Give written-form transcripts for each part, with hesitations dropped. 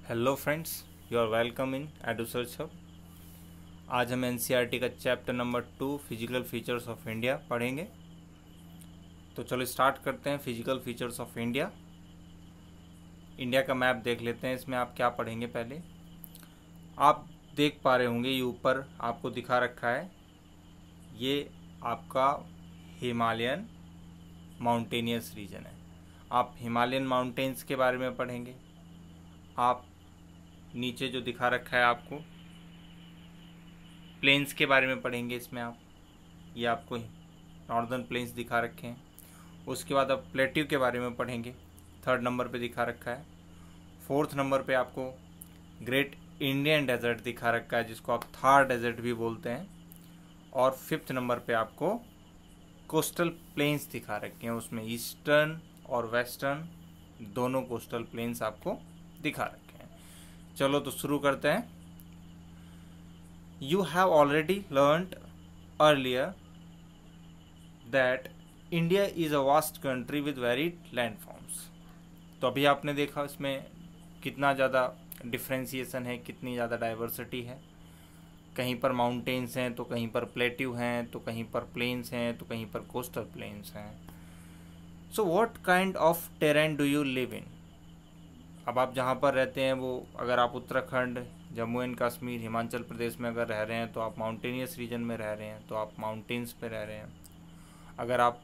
Hello friends, you are welcome in Edusearch Hub. आज हम NCERT का chapter number 2 physical features of India पढ़ेंगे। तो चलो स्टार्ट करते हैं। Physical features of India. India का मैप देख लेते हैं। इसमें आप क्या पढ़ेंगे, पहले आप देख पा रहे होंगे, ये ऊपर आपको दिखा रखा है, ये आपका हिमालयन माउंटेनियस रीजन है। आप हिमालयन माउंटेन्स के बारे में पढ़ेंगे। आप नीचे जो दिखा रखा है आपको प्लेन्स के बारे में पढ़ेंगे। इसमें आप ये आपको नॉर्दर्न प्लेन्स दिखा रखे हैं। उसके बाद आप प्लेट्यू के बारे में पढ़ेंगे, 3rd नंबर पे दिखा रखा है। 4th नंबर पे आपको ग्रेट इंडियन डेजर्ट दिखा रखा है, जिसको आप थार डेजर्ट भी बोलते हैं। और 5th नंबर पे आपको कोस्टल प्लेन्स दिखा रखे हैं। उसमें ईस्टर्न और वेस्टर्न दोनों कोस्टल प्लेन्स आपको दिखा रखे हैं। चलो तो शुरू करते हैं। You have already learned earlier that India is a vast country with varied land forms. तो अभी आपने देखा इसमें कितना ज़्यादा डिफ्रेंसिएशन है, कितनी ज़्यादा डाइवर्सिटी है। कहीं पर माउंटेन्स हैं तो कहीं पर प्लेट्यू हैं, तो कहीं पर प्लेन्स हैं, तो कहीं पर कोस्टल प्लेन्स हैं। So what kind of terrain do you live इन। अब आप जहाँ पर रहते हैं वो, अगर आप उत्तराखंड, जम्मू एंड कश्मीर, हिमाचल प्रदेश में अगर रह रहे हैं तो आप माउंटेनियस रीजन में रह रहे हैं, तो आप माउंटेन्स पे रह रहे हैं। अगर आप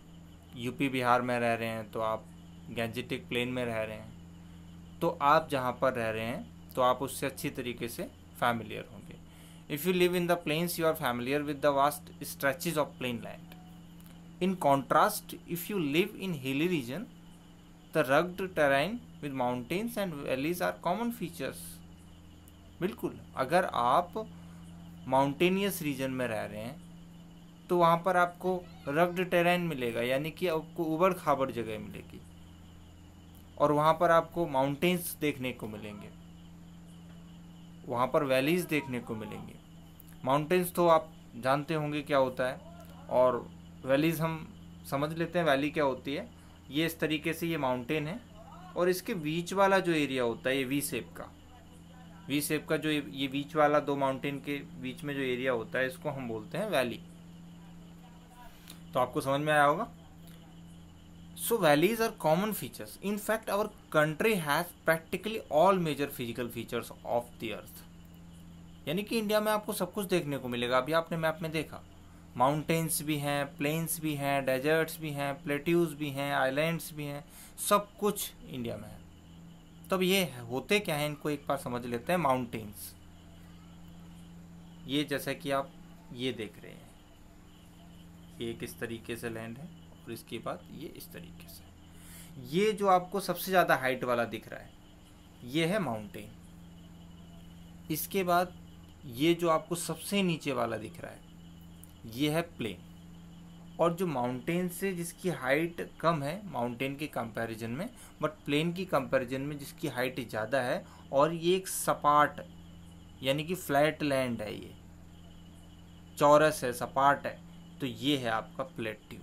यूपी बिहार में रह रहे हैं तो आप गैंजेटिक प्लेन में रह रहे हैं। तो आप जहाँ पर रह रहे हैं तो आप उससे अच्छी तरीके से फैमिलियर होंगे। If you live in the plains you are familiar with the vast stretches of plain land. In contrast if you live in hilly region the rugged terrain with mountains and valleys are common features। बिल्कुल, अगर आप mountainous region में रह रहे हैं तो वहाँ पर आपको रग्ड टेरेन मिलेगा, यानी कि आपको उबड़ खाबड़ जगह मिलेगी, और वहाँ पर आपको माउंटेन्स देखने को मिलेंगे, वहाँ पर वैलीज देखने को मिलेंगे। माउंटेन्स तो आप जानते होंगे क्या होता है, और वैलीज हम समझ लेते हैं वैली क्या होती है। ये इस तरीके से ये माउंटेन है, और इसके बीच वाला जो एरिया होता है, ये वी शेप का जो ये बीच वाला दो माउंटेन के बीच में जो एरिया होता है, इसको हम बोलते हैं वैली। तो आपको समझ में आया होगा। So valleys are common features. In fact our country has practically all major physical features of the earth. यानी कि इंडिया में आपको सब कुछ देखने को मिलेगा। अभी आपने मैप में देखा, माउंटेन्स भी हैं, प्लेन्स भी हैं, डेजर्ट्स भी हैं, प्लेट्यूज भी हैं, आइलैंड्स भी हैं, सब कुछ इंडिया में है। तब ये होते क्या हैं, इनको एक बार समझ लेते हैं। माउंटेन्स, ये जैसा कि आप ये देख रहे हैं, ये किस तरीके से लैंड है, और इसके बाद ये इस तरीके से। ये जो आपको सबसे ज़्यादा हाइट वाला दिख रहा है, ये है माउंटेन। इसके बाद ये जो आपको सबसे नीचे वाला दिख रहा है, ये है प्लेन। और जो माउंटेन से जिसकी हाइट कम है माउंटेन के कंपैरिजन में, बट प्लेन की कंपैरिजन में जिसकी हाइट ज़्यादा है, और ये एक सपाट यानी कि फ्लैट लैंड है, ये चौरस है, सपाट है, तो ये है आपका प्लेट्यू।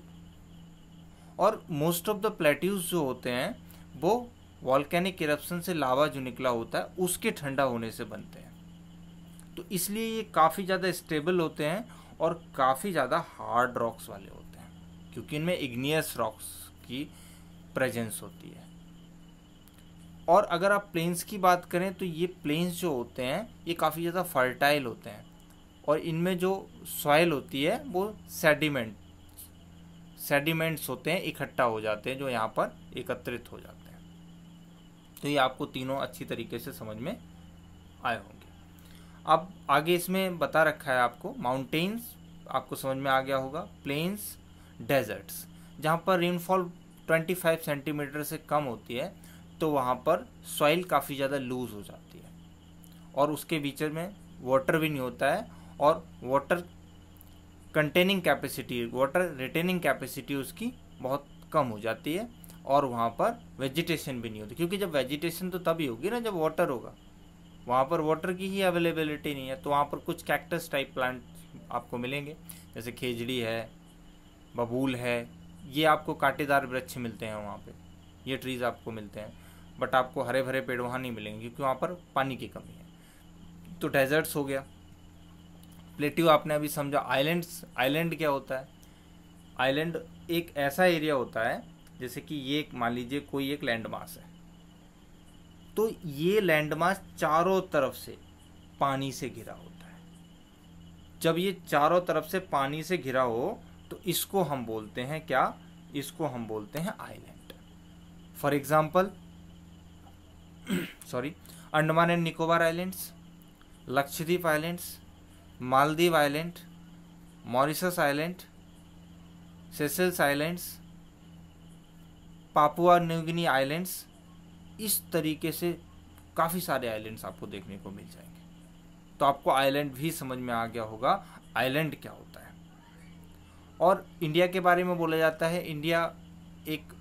और मोस्ट ऑफ द प्लेट्यूज जो होते हैं वो वॉल्केनिक इरप्शन से लावा जो निकला होता है उसके ठंडा होने से बनते हैं। तो इसलिए ये काफ़ी ज़्यादा स्टेबल होते हैं और काफ़ी ज़्यादा हार्ड रॉक्स वाले होते हैं, क्योंकि इनमें इग्नियस रॉक्स की प्रेजेंस होती है। और अगर आप प्लेन्स की बात करें तो ये प्लेन्स जो होते हैं ये काफ़ी ज़्यादा फर्टाइल होते हैं, और इनमें जो सॉइल होती है वो सेडिमेंट्स होते हैं, इकट्ठा हो जाते हैं, जो यहाँ पर एकत्रित हो जाते हैं। तो ये आपको तीनों अच्छी तरीके से समझ में आए होंगे। अब आगे इसमें बता रखा है आपको, माउंटेन्स आपको समझ में आ गया होगा, प्लेन्स, डेजर्ट्स, जहाँ पर रेनफॉल 25 सेंटीमीटर से कम होती है तो वहाँ पर सॉइल काफ़ी ज़्यादा लूज हो जाती है, और उसके बीच में वाटर भी नहीं होता है, और water containing capacity, water retaining capacity उसकी बहुत कम हो जाती है, और वहाँ पर वेजिटेशन भी नहीं होती, क्योंकि जब वेजिटेशन तो तभी होगी ना जब वाटर होगा। वहाँ पर वाटर की ही अवेलेबिलिटी नहीं है, तो वहाँ पर कुछ कैक्टस टाइप प्लांट आपको मिलेंगे, जैसे खेजड़ी है, बबूल है, ये आपको कांटेदार वृक्ष मिलते हैं वहाँ पे, ये ट्रीज़ आपको मिलते हैं। बट आपको हरे भरे पेड़ वहाँ नहीं मिलेंगे क्योंकि वहाँ पर पानी की कमी है। तो डेजर्ट्स हो गया। प्लेट्यू आपने अभी समझा। आइलैंड्स, आइलैंड क्या होता है? आइलैंड एक ऐसा एरिया होता है, जैसे कि ये मान लीजिए कोई एक लैंड मास है, तो ये लैंड मास चारों तरफ से पानी से घिरा होता है। जब ये चारों तरफ से पानी से घिरा हो तो इसको हम बोलते हैं क्या? इसको हम बोलते हैं island. For example sorry, Andaman and Nicobar islands, Lakshadweep islands, Maldives island, Mauritius island, Seychelles islands, Papua New Guinea islands, इस तरीके से काफ़ी सारे आइलैंड्स आपको देखने को मिल जाएंगे। तो आपको आइलैंड भी समझ में आ गया होगा आइलैंड क्या होता है। और इंडिया के बारे में बोला जाता है, इंडिया एक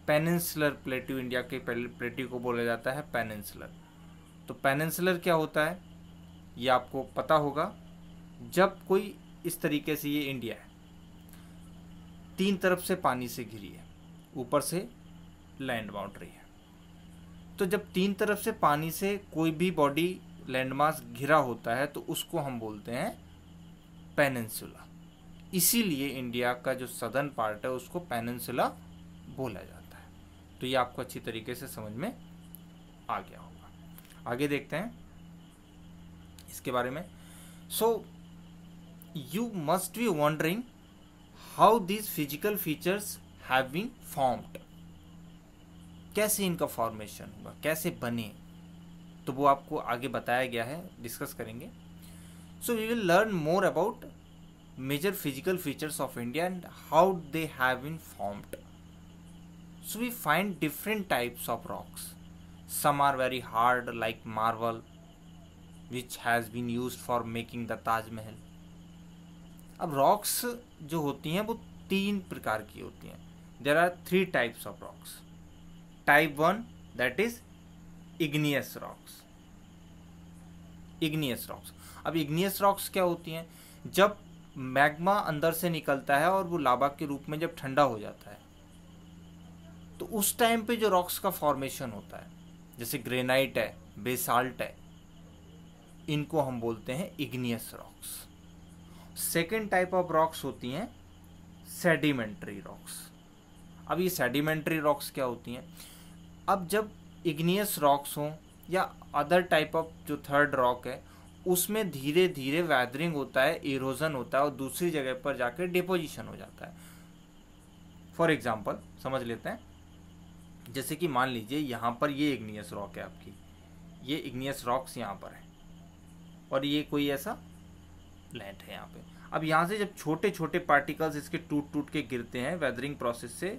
पेनिनसुलर प्लेट्यू, इंडिया के प्लेट्यू को बोला जाता है पेनिनसुलर। तो पेनिनसुलर क्या होता है ये आपको पता होगा। जब कोई इस तरीके से, ये इंडिया है, 3 तरफ से पानी से घिरी है, ऊपर से लैंड बाउंड्री है। तो जब 3 तरफ से पानी से कोई भी बॉडी लैंडमास घिरा होता है तो उसको हम बोलते हैं पेनिनसुला। इसीलिए इंडिया का जो सदर्न पार्ट है उसको पेनिनसुला बोला जाता है। तो ये आपको अच्छी तरीके से समझ में आ गया होगा। आगे देखते हैं इसके बारे में। So you must be wondering how these physical features have been formed. कैसे इनका फॉर्मेशन हुआ, कैसे बने, तो वो आपको आगे बताया गया है, डिस्कस करेंगे। So we will learn more about major physical features of India and how they have been formed. So we find different types of rocks. Some are very hard like marble which has been used for making the Taj Mahal. अब rocks जो होती हैं वो 3 प्रकार की होती हैं। There are 3 types of rocks. Type 1 that is igneous rocks. Igneous rocks. अब इग्नियस रॉक्स क्या होती हैं? जब मैग्मा अंदर से निकलता है और वो लावा के रूप में जब ठंडा हो जाता है तो उस टाइम पे जो रॉक्स का फॉर्मेशन होता है, जैसे ग्रेनाइट है, बेसाल्ट है, इनको हम बोलते हैं igneous rocks. Second type of rocks होती हैं सेडिमेंट्री रॉक्स। अब ये सेडिमेंट्री रॉक्स क्या होती हैं? अब जब इग्नियस रॉक्स हों या अदर टाइप ऑफ जो थर्ड रॉक है उसमें धीरे धीरे वैदरिंग होता है, इरोजन होता है और दूसरी जगह पर जाकर डिपोजिशन हो जाता है। फॉर एग्जाम्पल समझ लेते हैं, जैसे कि मान लीजिए यहाँ पर ये इग्नियस रॉक है आपकी, ये इग्नियस रॉक्स यहाँ पर है और ये कोई ऐसा लैंड है यहाँ पे। अब यहाँ से जब छोटे छोटे पार्टिकल्स इसके टूट टूट के गिरते हैं, वेदरिंग प्रोसेस से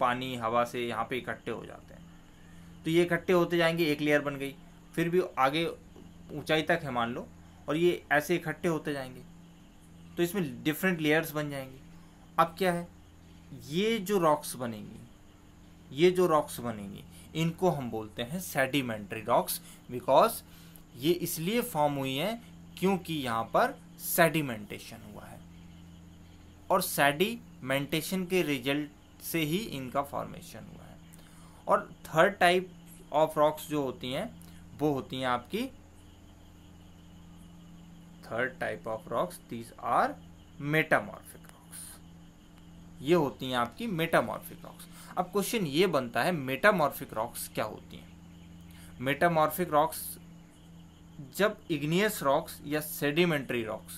पानी हवा से यहाँ पे इकट्ठे हो जाते हैं। तो ये इकट्ठे होते जाएंगे, एक लेयर बन गई, फिर भी आगे ऊंचाई तक है मान लो, और ये ऐसे इकट्ठे होते जाएंगे तो इसमें डिफरेंट लेयर्स बन जाएंगे। अब क्या है, ये जो रॉक्स बनेंगी इनको हम बोलते हैं सेडिमेंट्री रॉक्स, बिकॉज ये इसलिए फॉर्म हुई हैं क्योंकि यहाँ पर सेडिमेंटेशन हुआ है और सेडिमेंटेशन के रिजल्ट से ही इनका फॉर्मेशन हुआ है। और थर्ड टाइप ऑफ रॉक्स जो होती हैं वो होती हैं आपकी third type of rocks, these are metamorphic rocks. ये होती हैं आपकी मेटामॉर्फिक रॉक्स। अब क्वेश्चन ये बनता है मेटामॉर्फिक रॉक्स क्या होती हैं? मेटामॉर्फिक रॉक्स जब इग्नियस रॉक्स या सेडिमेंट्री रॉक्स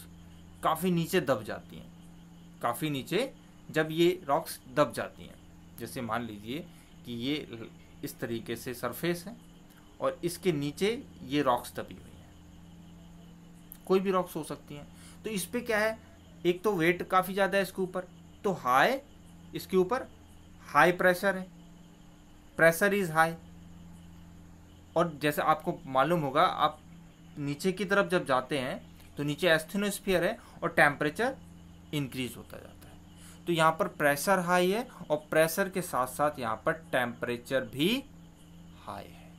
काफ़ी नीचे दब जाती हैं, काफ़ी नीचे जब ये रॉक्स दब जाती हैं, जैसे मान लीजिए कि ये इस तरीके से सरफेस है और इसके नीचे ये रॉक्स दबी हुई हैं, कोई भी रॉक्स हो सकती हैं। तो इस पे क्या है, एक तो वेट काफ़ी ज़्यादा है इसके ऊपर, तो हाई, इसके ऊपर हाई प्रेशर है, प्रेशर इज हाई। और जैसे आपको मालूम होगा, आप नीचे की तरफ जब जाते हैं तो नीचे एस्थेनोस्फीयर है और टेम्परेचर इंक्रीज होता जाता है। तो यहाँ पर प्रेशर हाई है और प्रेशर के साथ साथ यहाँ पर टेम्परेचर भी हाई है।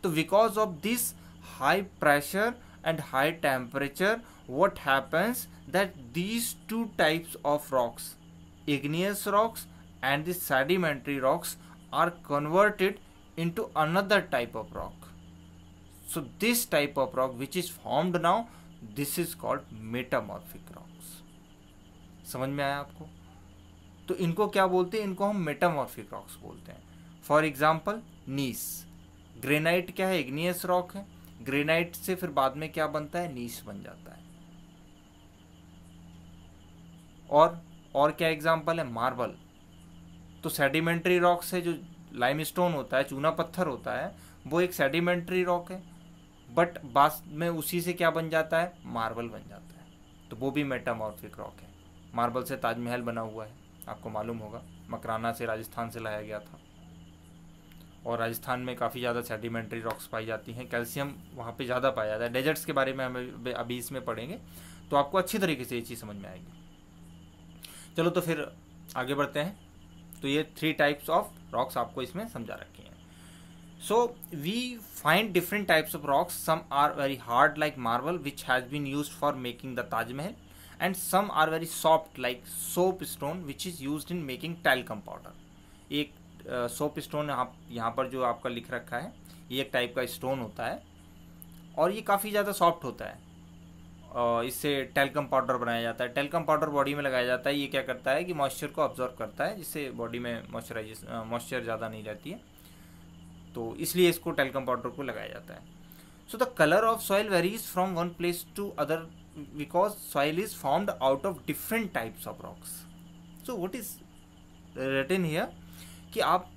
तो because of this high pressure and high temperature, what happens that these two types of rocks, igneous rocks and the sedimentary rocks, are converted into another type of rock. So this type of rock which is formed now, this is called metamorphic rocks. समझ में आया आपको? तो इनको क्या बोलते हैं? इनको हम मेटामॉर्फिक रॉक्स बोलते हैं. For example gneiss. ग्रेनाइट क्या है? इग्नियस रॉक है. ग्रेनाइट से फिर बाद में क्या बनता है? नीस बन जाता है. और क्या एग्जाम्पल है? मार्बल. तो सेडिमेंट्री रॉक्स है, जो लाइमस्टोन होता है, चूना पत्थर होता है, वो एक सेडिमेंट्री रॉक है, बट बाद में उसी से क्या बन जाता है? मार्बल बन जाता है. तो वो भी मेटामॉर्फिक रॉक है. मार्बल से ताजमहल बना हुआ है, आपको मालूम होगा. मकराना से, राजस्थान से लाया गया था. और राजस्थान में काफ़ी ज़्यादा सेडिमेंट्री रॉक्स पाई जाती हैं. कैल्शियम वहाँ पे ज़्यादा पाया जाता है. डेजर्ट्स के बारे में हम अभी इसमें पढ़ेंगे, तो आपको अच्छी तरीके से ये चीज़ समझ में आएगी. चलो तो फिर आगे बढ़ते हैं. तो ये 3 टाइप्स ऑफ रॉक्स आपको इसमें समझा रखी हैं. So we find different types of rocks. Some are very hard like marble which has been used for making the Taj Mahal, and some are very soft like soapstone which is used in making talcum powder. एक soapstone यहाँ पर जो आपका लिख रखा है, ये एक टाइप का स्टोन होता है और ये काफ़ी ज़्यादा सॉफ्ट होता है. इससे टैल्कम पाउडर बनाया जाता है. टैल्कम पाउडर बॉडी में लगाया जाता है. ये क्या करता है कि मॉइस्चर को ऑब्जर्व करता है, जिससे बॉडी में मॉइस्चर ज़्यादा नहीं रहती है, तो इसलिए इसको टैल्कम पाउडर को लगाया जाता है. So the colour of soil varies from one place to other because soil is formed out of different types of rocks. So what is written here कि आप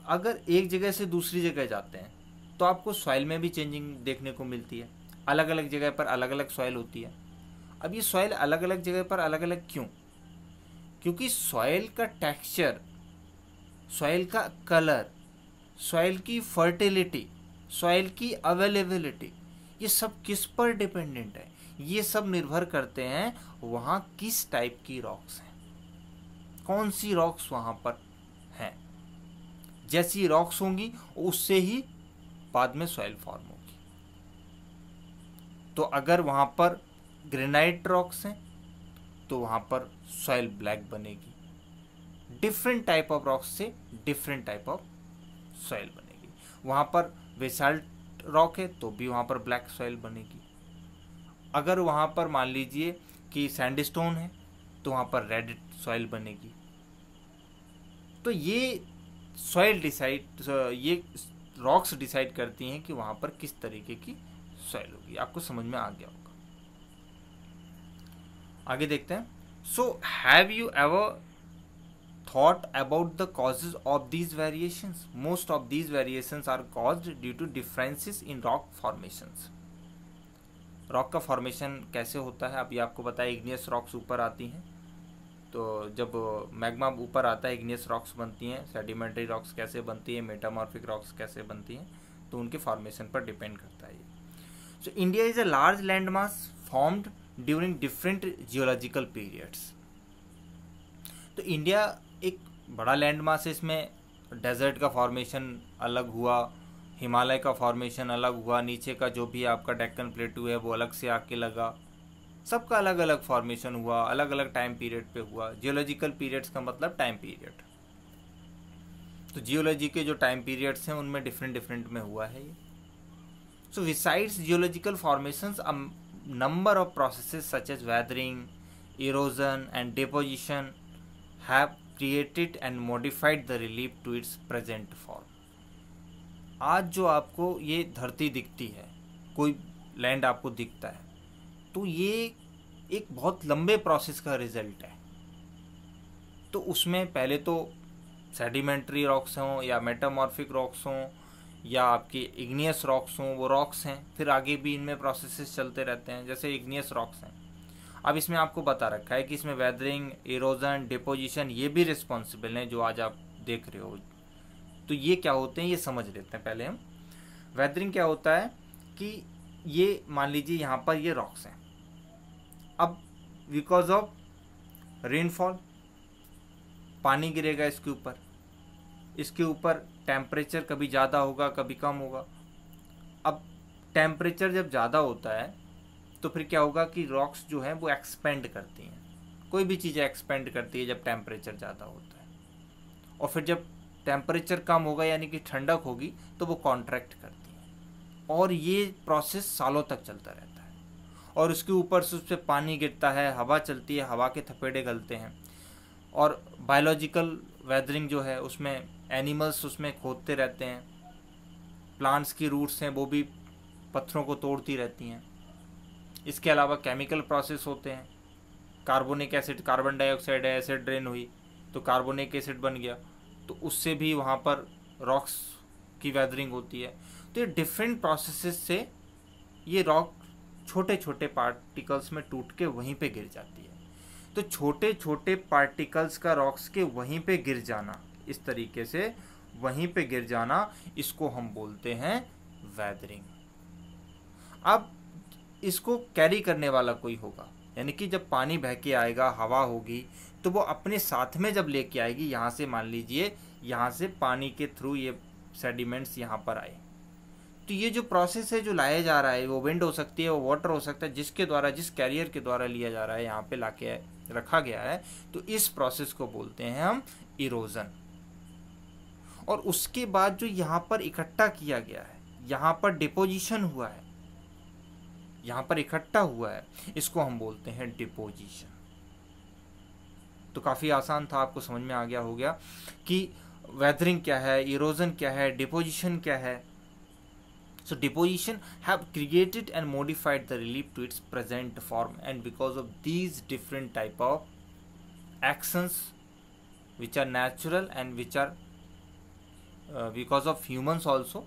अगर एक जगह से दूसरी जगह जाते हैं तो आपको सॉइल में भी चेंजिंग देखने को मिलती है. अलग अलग जगह पर अलग अलग सॉइल होती है. अब ये सॉइल अलग अलग जगह पर अलग अलग क्यों? क्योंकि सॉइल का टेक्सचर, सॉइल का कलर, सॉइल की फर्टिलिटी, सॉइल की अवेलेबिलिटी, ये सब किस पर डिपेंडेंट है? ये सब निर्भर करते हैं वहाँ किस टाइप की रॉक्स हैं, कौन सी रॉक्स वहाँ पर हैं. जैसी रॉक्स होंगी उससे ही बाद में सॉइल फॉर्म होगी. तो अगर वहाँ पर ग्रेनाइट रॉक्स हैं तो वहाँ पर सॉइल ब्लैक बनेगी. डिफरेंट टाइप ऑफ रॉक्स से डिफरेंट टाइप ऑफ सॉइल बनेगी. वहाँ पर बेसाल्ट रॉक है तो भी वहाँ पर ब्लैक सॉइल बनेगी. अगर वहाँ पर मान लीजिए कि सैंडस्टोन है तो वहाँ पर रेड सॉइल बनेगी. तो ये सॉइल ये रॉक्स डिसाइड करती हैं कि वहाँ पर किस तरीके की सॉइल होगी. आपको समझ में आ गया होगा. आगे देखते हैं. So have you ever thought about the causes of these variations? Most of these variations are caused due to differences in rock formations. Rock का फॉर्मेशन कैसे होता है? अभी आपको बताया इग्नियस रॉक्स ऊपर आती हैं, तो जब मैग्मा ऊपर आता है इग्नियस रॉक्स बनती हैं. सेडिमेंट्री रॉक्स कैसे बनती है, मेटामॉर्फिक रॉक्स कैसे बनती हैं, तो उनके फॉर्मेशन पर डिपेंड करता है ये. So India is a large land mass formed during different geological periods. तो इंडिया एक बड़ा लैंड मास है. इसमें डेजर्ट का फॉर्मेशन अलग हुआ, हिमालय का फॉर्मेशन अलग हुआ, नीचे का जो भी आपका डेक्कन प्लेटू है वो अलग से आके लगा. सबका अलग अलग फॉर्मेशन हुआ, अलग अलग टाइम पीरियड पे हुआ. जियोलॉजिकल पीरियड्स का मतलब टाइम पीरियड. तो जियोलॉजी के जो टाइम पीरियड्स हैं उनमें डिफरेंट में हुआ है ये. So besides geological formations a number of processes such as weathering, erosion and deposition have created and modified the relief to its present form. आज जो आपको ये धरती दिखती है, कोई लैंड आपको दिखता है, तो ये एक बहुत लंबे प्रोसेस का रिजल्ट है. तो उसमें पहले तो सेडिमेंट्री रॉक्स हों या मेटामॉर्फिक रॉक्स हों या आपके इग्नियस रॉक्स हों, वो रॉक्स हैं. फिर आगे भी इनमें प्रोसेसेस चलते रहते हैं. जैसे इग्नियस रॉक्स हैं, अब इसमें आपको बता रखा है कि इसमें वेदरिंग, इरोजन, डिपोजिशन ये भी रिस्पॉन्सिबल हैं जो आज आप देख रहे हो. तो ये क्या होते हैं ये समझ लेते हैं पहले हम. वेदरिंग क्या होता है कि ये मान लीजिए यहाँ पर ये रॉक्स हैं. अब बिकॉज ऑफ रेनफॉल पानी गिरेगा इसके ऊपर टेम्परेचर कभी ज़्यादा होगा कभी कम होगा. अब टेम्परेचर जब ज़्यादा होता है तो फिर क्या होगा कि रॉक्स जो हैं वो एक्सपेंड करती हैं. कोई भी चीज़ एक्सपेंड करती है जब टेम्परेचर ज़्यादा होता है. और फिर जब टेम्परेचर कम होगा यानी कि ठंडक होगी तो वो कॉन्ट्रैक्ट करती है, और ये प्रोसेस सालों तक चलता रहता है। और उसके ऊपर से उस पर पानी गिरता है, हवा चलती है, हवा के थपेड़े गलते हैं, और बायोलॉजिकल वेदरिंग जो है उसमें एनिमल्स उसमें खोदते रहते हैं, प्लांट्स की रूट्स हैं वो भी पत्थरों को तोड़ती रहती हैं। इसके अलावा केमिकल प्रोसेस होते हैं, कार्बोनिक एसिड, कार्बन डाइऑक्साइड है, एसिड ड्रेन हुई तो कार्बोनिक एसिड बन गया, तो उससे भी वहाँ पर रॉक्स की वेदरिंग होती है। तो ये डिफरेंट प्रोसेसेस से ये रॉक छोटे छोटे पार्टिकल्स में टूट के वहीं पे गिर जाती है। तो छोटे छोटे पार्टिकल्स का रॉक्स के वहीं पे गिर जाना, इस तरीके से वहीं पे गिर जाना, इसको हम बोलते हैं वेदरिंग। अब इसको कैरी करने वाला कोई होगा, यानी कि जब पानी बह के आएगा, हवा होगी, तो वो अपने साथ में जब लेके आएगी, यहाँ से मान लीजिए यहाँ से पानी के थ्रू ये सेडिमेंट्स यहाँ पर आए, तो ये जो प्रोसेस है जो लाया जा रहा है, वो विंड हो सकती है, वो वाटर हो सकता है, जिसके द्वारा, जिस कैरियर के द्वारा लिया जा रहा है, यहाँ पे लाके रखा गया है, तो इस प्रोसेस को बोलते हैं हम इरोजन। और उसके बाद जो यहाँ पर इकट्ठा किया गया है, यहाँ पर डिपोजिशन हुआ है, यहाँ पर इकट्ठा हुआ है, इसको हम बोलते हैं डिपोजिशन। तो काफ़ी आसान था, आपको समझ में आ गया हो गया कि वेदरिंग क्या है, इरोजन क्या है, डिपोजिशन क्या है। So deposition have created and modified the relief to its present form, and because of these different type of actions which are natural and which are because of humans also,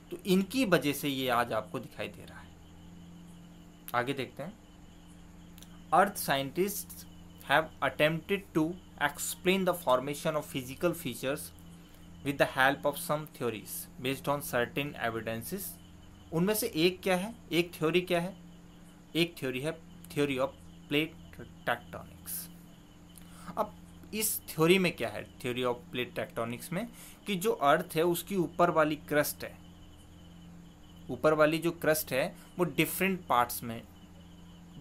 तो इनकी वजह से ये आज आपको दिखाई दे रहा है। आगे देखते हैं। Earth scientists have attempted to explain the formation of physical features with the help of some theories based on certain evidences। उनमें से एक क्या है, एक थ्योरी क्या है, एक थ्योरी है थ्योरी ऑफ प्लेट टेक्टोनिक्स। अब इस थ्योरी में क्या है, थ्योरी ऑफ प्लेट टेक्टोनिक्स में, कि जो अर्थ है उसकी ऊपर वाली क्रस्ट है, ऊपर वाली जो क्रस्ट है वो डिफरेंट पार्ट्स में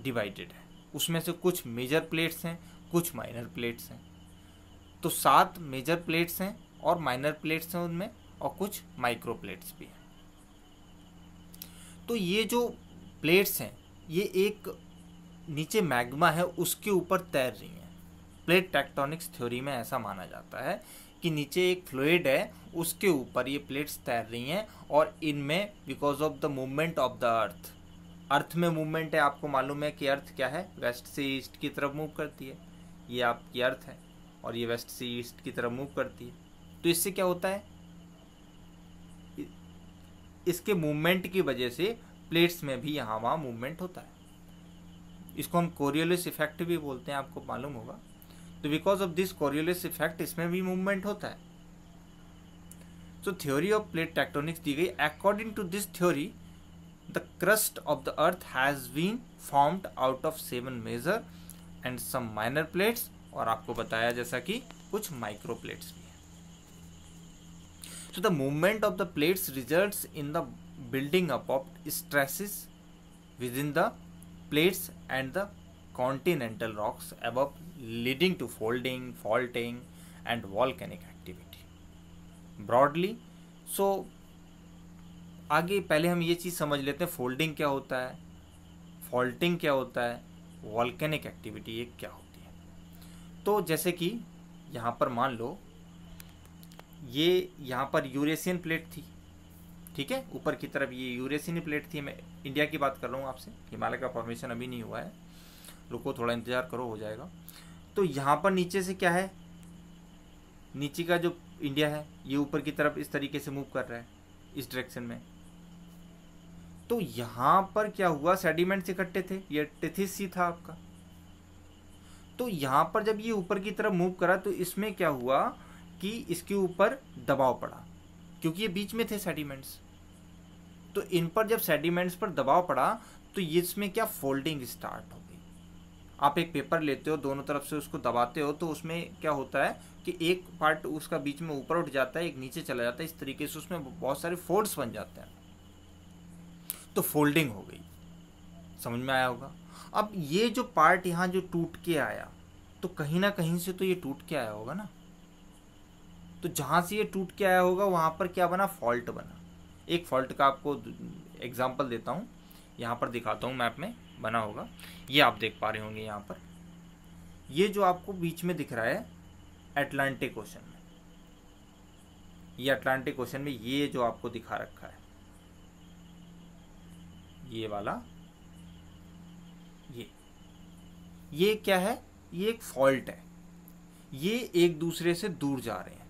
डिवाइडेड है। उसमें से कुछ मेजर प्लेट्स हैं, कुछ माइनर प्लेट्स हैं। तो 7 मेजर प्लेट्स हैं और माइनर प्लेट्स हैं उनमें, और कुछ माइक्रो प्लेट्स भी हैं। तो ये जो प्लेट्स हैं ये एक नीचे मैग्मा है उसके ऊपर तैर रही हैं। प्लेट टेक्टोनिक्स थ्योरी में ऐसा माना जाता है कि नीचे एक फ्लूइड है, उसके ऊपर ये प्लेट्स तैर रही हैं, और इनमें because of the movement of the earth, earth में मूवमेंट है। आपको मालूम है कि अर्थ क्या है, वेस्ट से ईस्ट की तरफ मूव करती है। ये आपकी अर्थ है और ये वेस्ट से ईस्ट की तरफ मूव करती है। तो इससे क्या होता है, इसके मूवमेंट की वजह से प्लेट्स में भी यहाँ वहाँ मूवमेंट होता है। इसको हम कोरियोलिस इफेक्ट भी बोलते हैं, आपको मालूम होगा। तो because of this Coriolis effect इसमें भी मूवमेंट होता है। So theory of plate tectonics दी गई। According to this theory the crust of the earth has been formed out of 7 major and some minor plates, और आपको बताया जैसा कि कुछ माइक्रो प्लेट्स भी हैं। So the movement of the plates results in the building up of stresses within the plates and the continental rocks above, leading to folding, faulting and volcanic activity. Broadly, so आगे पहले हम ये चीज़ समझ लेते हैं, folding क्या होता है, फॉल्टिंग क्या होता है, वॉल्केनिक एक्टिविटी ये क्या होती है। तो जैसे कि यहाँ पर मान लो ये यहाँ पर यूरेशियन प्लेट थी, ठीक है, ऊपर की तरफ ये यूरेशियन प्लेट थी। मैं इंडिया की बात कर रहा हूँ आपसे, हिमालय का फॉर्मेशन अभी नहीं हुआ है, रुको थोड़ा इंतज़ार करो, हो जाएगा। तो यहाँ पर नीचे से क्या है, नीचे का जो इंडिया है ये ऊपर की तरफ इस तरीके से मूव कर रहा है, इस डायरेक्शन में। तो यहाँ पर क्या हुआ, सेडिमेंट्स इकट्ठे थे, ये टेथिस सी था आपका। तो यहाँ पर जब ये ऊपर की तरफ मूव करा तो इसमें क्या हुआ कि इसके ऊपर दबाव पड़ा, क्योंकि ये बीच में थे सेडिमेंट्स। तो इन पर जब सेडिमेंट्स पर दबाव पड़ा तो इसमें क्या, फोल्डिंग स्टार्ट हो गई। आप एक पेपर लेते हो, दोनों तरफ से उसको दबाते हो, तो उसमें क्या होता है कि एक पार्ट उसका बीच में ऊपर उठ जाता है, एक नीचे चला जाता है, इस तरीके से उसमें बहुत सारे फोल्ड्स बन जाते हैं। तो फोल्डिंग हो गई, समझ में आया होगा। अब ये जो पार्ट यहाँ जो टूट के आया, तो कहीं ना कहीं से तो ये टूट के आया होगा ना। तो जहाँ से ये टूट के आया होगा वहाँ पर क्या बना, फॉल्ट बना। एक फॉल्ट का आपको एग्जांपल देता हूँ, यहाँ पर दिखाता हूँ, मैप में बना होगा, ये आप देख पा रहे होंगे। यहाँ पर ये जो आपको बीच में दिख रहा है अटलांटिक ओशन में, ये अटलांटिक ओशन में ये जो आपको दिखा रखा है, ये वाला, ये क्या है, ये एक फॉल्ट है। ये एक दूसरे से दूर जा रहे हैं,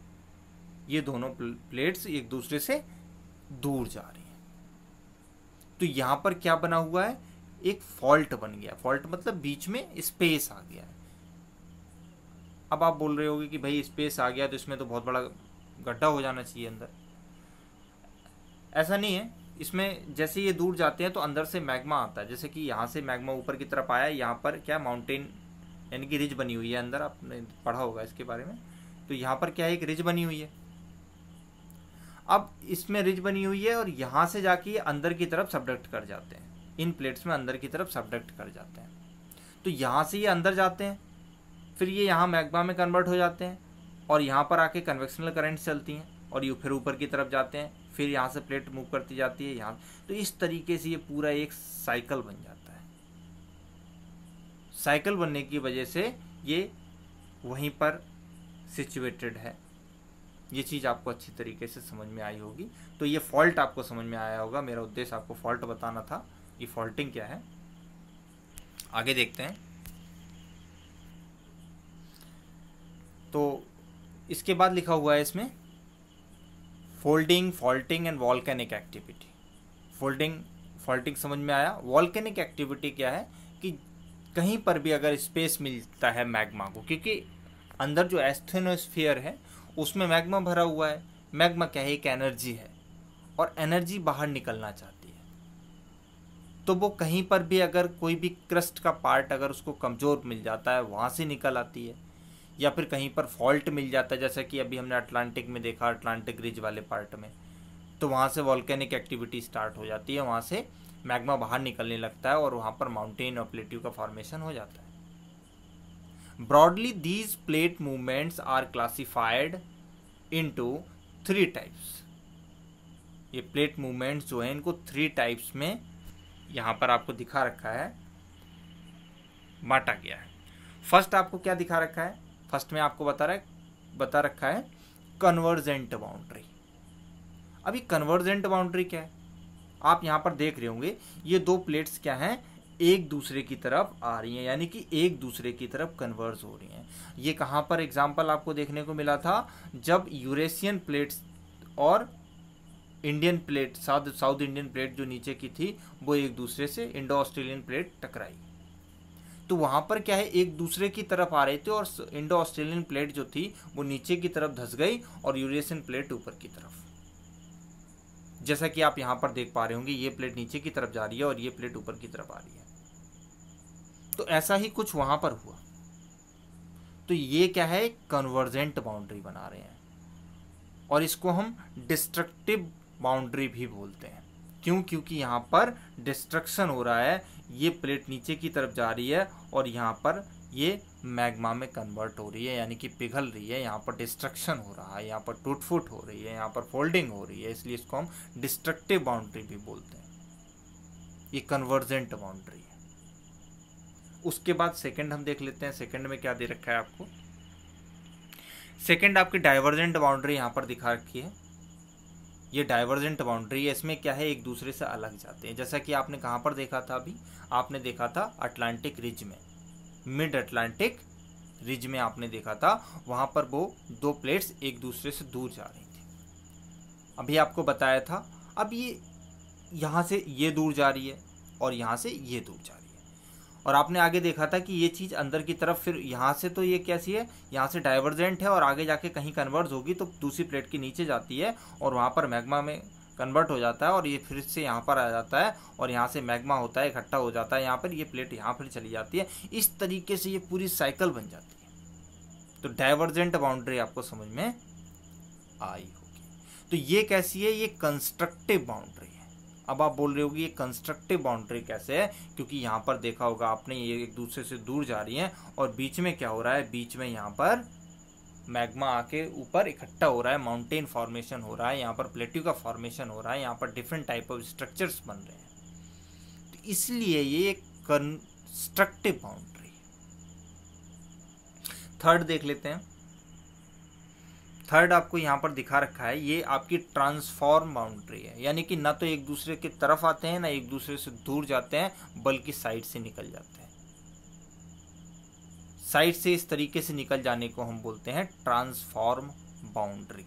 ये दोनों प्लेट्स एक दूसरे से दूर जा रही हैं। तो यहां पर क्या बना हुआ है, एक फॉल्ट बन गया। फॉल्ट मतलब बीच में स्पेस आ गया है। अब आप बोल रहे होगे कि भाई स्पेस आ गया तो इसमें तो बहुत बड़ा गड्ढा हो जाना चाहिए अंदर। ऐसा नहीं है, इसमें जैसे ये दूर जाते हैं तो अंदर से मैग्मा आता है। जैसे कि यहाँ से मैग्मा ऊपर की तरफ आया, यहाँ पर क्या माउंटेन यानी कि रिज बनी हुई है अंदर, आपने पढ़ा होगा इसके बारे में। तो यहाँ पर क्या है, एक रिज बनी हुई है। अब इसमें रिज बनी हुई है और यहाँ से जाके ये अंदर की तरफ सबडक्ट कर जाते हैं, इन प्लेट्स में अंदर की तरफ सबडक्ट कर जाते हैं। तो यहाँ से ये अंदर जाते हैं, फिर ये यहाँ मैग्मा में कन्वर्ट हो जाते हैं और यहाँ पर आके कन्वेक्शनल करंट चलती हैं और ये फिर ऊपर की तरफ जाते हैं, फिर यहाँ से प्लेट मूव करती जाती है यहाँ। तो इस तरीके से ये पूरा एक साइकिल बन जाता है। साइकिल बनने की वजह से ये वहीं पर सिचुएटेड है। ये चीज़ आपको अच्छी तरीके से समझ में आई होगी। तो ये फॉल्ट आपको समझ में आया होगा। मेरा उद्देश्य आपको फॉल्ट बताना था, ये फॉल्टिंग क्या है। आगे देखते हैं। तो इसके बाद लिखा हुआ है इसमें folding, faulting and volcanic activity. Faulting समझ में आया। वॉल्केनिक एक्टिविटी क्या है कि कहीं पर भी अगर स्पेस मिलता है मैग्मा को, क्योंकि अंदर जो एस्थेनोस्फीयर है उसमें मैग्मा भरा हुआ है। मैग्मा क्या है, एक एनर्जी है और एनर्जी बाहर निकलना चाहती है। तो वो कहीं पर भी अगर कोई भी क्रस्ट का पार्ट अगर उसको कमज़ोर मिल जाता है वहाँ से निकल आती है, या फिर कहीं पर फॉल्ट मिल जाता है, जैसा कि अभी हमने अटलांटिक में देखा, अटलांटिक रिज वाले पार्ट में, तो वहाँ से वॉल्केनिक एक्टिविटी स्टार्ट हो जाती है, वहाँ से मैग्मा बाहर निकलने लगता है और वहाँ पर माउंटेन और प्लेट्यू का फॉर्मेशन हो जाता है। Broadly these plate movements are classified into 3 types. ये प्लेट मूवमेंट्स जो है इनको 3 टाइप्स में यहाँ पर आपको दिखा रखा है, बांटा गया है। फर्स्ट आपको क्या दिखा रखा है, फर्स्ट में आपको बता रखा है कन्वर्जेंट बाउंड्री। अभी कन्वर्जेंट बाउंड्री क्या है, आप यहाँ पर देख रहे होंगे ये 2 प्लेट्स क्या हैं, एक दूसरे की तरफ आ रही हैं, यानी कि एक दूसरे की तरफ कन्वर्ज हो रही हैं। ये कहाँ पर एग्जाम्पल आपको देखने को मिला था, जब यूरेशियन प्लेट्स और Indian plate, south Indian plate जो नीचे की थी वो एक दूसरे से इंडो ऑस्ट्रेलियन प्लेट टकराई। तो वहाँ पर क्या है, एक दूसरे की तरफ आ रहे थे और इंडो ऑस्ट्रेलियन प्लेट जो थी वो नीचे की तरफ धंस गई और यूरेशियन प्लेट ऊपर की तरफ। जैसा कि आप यहाँ पर देख पा रहे होंगे, ये प्लेट नीचे की तरफ जा रही है और ये प्लेट ऊपर की तरफ आ रही है। तो ऐसा ही कुछ वहाँ पर हुआ। तो ये क्या है, कन्वर्जेंट बाउंड्री बना रहे हैं और इसको हम डिस्ट्रक्टिव बाउंड्री भी बोलते हैं। क्यों, क्योंकि यहाँ पर डिस्ट्रक्शन हो रहा है, ये प्लेट नीचे की तरफ जा रही है और यहाँ पर ये मैग्मा में कन्वर्ट हो रही है, यानी कि पिघल रही है। यहाँ पर डिस्ट्रक्शन हो रहा है, यहाँ पर टूट-फूट हो रही है, यहाँ पर फोल्डिंग हो रही है, इसलिए इसको हम डिस्ट्रक्टिव बाउंड्री भी बोलते हैं। ये कन्वर्जेंट बाउंड्री है। उसके बाद सेकंड हम देख लेते हैं। सेकंड में क्या दे रखा है आपको, सेकंड आपकी डाइवर्जेंट बाउंड्री यहाँ पर दिखा रखी है। ये डाइवर्जेंट बाउंड्री है, इसमें क्या है, एक दूसरे से अलग जाते हैं। जैसा कि आपने कहाँ पर देखा था, अभी आपने देखा था अटलांटिक रिज में, मिड अटलांटिक रिज में आपने देखा था, वहाँ पर वो 2 प्लेट्स एक दूसरे से दूर जा रही थी। अभी आपको बताया था। अब ये यहाँ से ये दूर जा रही है और यहाँ से ये दूर जा रही है, और आपने आगे देखा था कि ये चीज़ अंदर की तरफ, फिर यहाँ से तो ये कैसी है, यहाँ से डाइवर्जेंट है और आगे जाके कहीं कन्वर्ज होगी तो दूसरी प्लेट के नीचे जाती है और वहाँ पर मैग्मा में कन्वर्ट हो जाता है और ये फिर से यहाँ पर आ जाता है और यहाँ से मैग्मा होता है, इकट्ठा हो जाता है यहाँ पर, ये प्लेट यहाँ फिर चली जाती है। इस तरीके से ये पूरी साइकिल बन जाती है। तो डाइवर्जेंट बाउंड्री आपको समझ में आई होगी। तो ये कैसी है, ये कंस्ट्रक्टिव बाउंड्री है। अब आप बोल रहे होगे ये कंस्ट्रक्टिव बाउंड्री कैसे है, क्योंकि यहाँ पर देखा होगा आपने, ये एक दूसरे से दूर जा रही हैं और बीच में क्या हो रहा है, बीच में यहाँ पर मैग्मा आके ऊपर इकट्ठा हो रहा है, माउंटेन फॉर्मेशन हो रहा है, यहाँ पर प्लेट्यू का फॉर्मेशन हो रहा है, यहाँ पर डिफरेंट टाइप ऑफ स्ट्रक्चर्स बन रहे हैं। तो इसलिए ये एक कंस्ट्रक्टिव बाउंड्री। थर्ड देख लेते हैं। थर्ड आपको यहाँ पर दिखा रखा है, ये आपकी ट्रांसफॉर्म बाउंड्री है, यानी कि ना तो एक दूसरे की तरफ आते हैं ना एक दूसरे से दूर जाते हैं, बल्कि साइड से निकल जाते हैं। साइड से इस तरीके से निकल जाने को हम बोलते हैं ट्रांसफॉर्म बाउंड्री।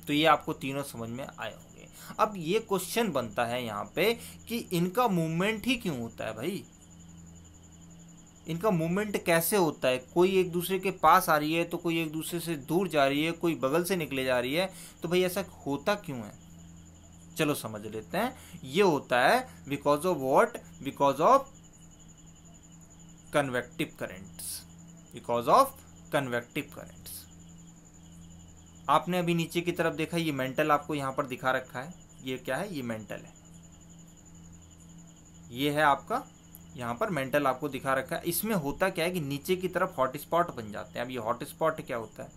तो ये आपको तीनों समझ में आए होंगे। अब ये क्वेश्चन बनता है यहाँ पे कि इनका मूवमेंट ही क्यों होता है भाई, इनका मूवमेंट कैसे होता है? कोई एक दूसरे के पास आ रही है तो कोई एक दूसरे से दूर जा रही है, कोई बगल से निकले जा रही है, तो भाई ऐसा होता क्यों है? चलो समझ लेते हैं। ये होता है because of what? Because of convective currents. Because of convective currents. आपने अभी नीचे की तरफ देखा, ये मेंटल आपको यहां पर दिखा रखा है। ये क्या है? ये मेंटल है। ये है आपका, यहाँ पर मेंटल आपको दिखा रखा है। इसमें होता क्या है कि नीचे की तरफ हॉटस्पॉट बन जाते हैं। अब ये हॉटस्पॉट क्या होता है?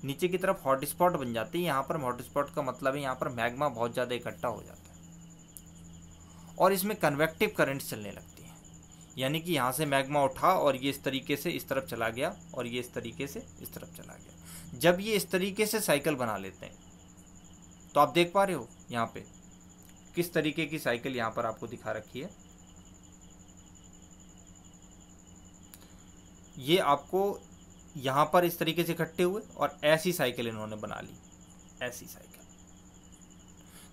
नीचे की तरफ हॉटस्पॉट बन जाते हैं। यहाँ पर हॉटस्पॉट का मतलब है यहाँ पर मैग्मा बहुत ज़्यादा इकट्ठा हो जाता है और इसमें कन्वेक्टिव करंट्स चलने लगती हैं। यानी कि यहाँ से मैग्मा उठा और ये इस तरीके से इस तरफ चला गया और ये इस तरीके से इस तरफ चला गया। जब ये इस तरीके से साइकिल बना लेते हैं तो आप देख पा रहे हो यहाँ पे किस तरीके की साइकिल यहाँ पर आपको दिखा रखी है। ये आपको यहाँ पर इस तरीके से इकट्ठे हुए और ऐसी साइकिल इन्होंने बना ली, ऐसी साइकिल।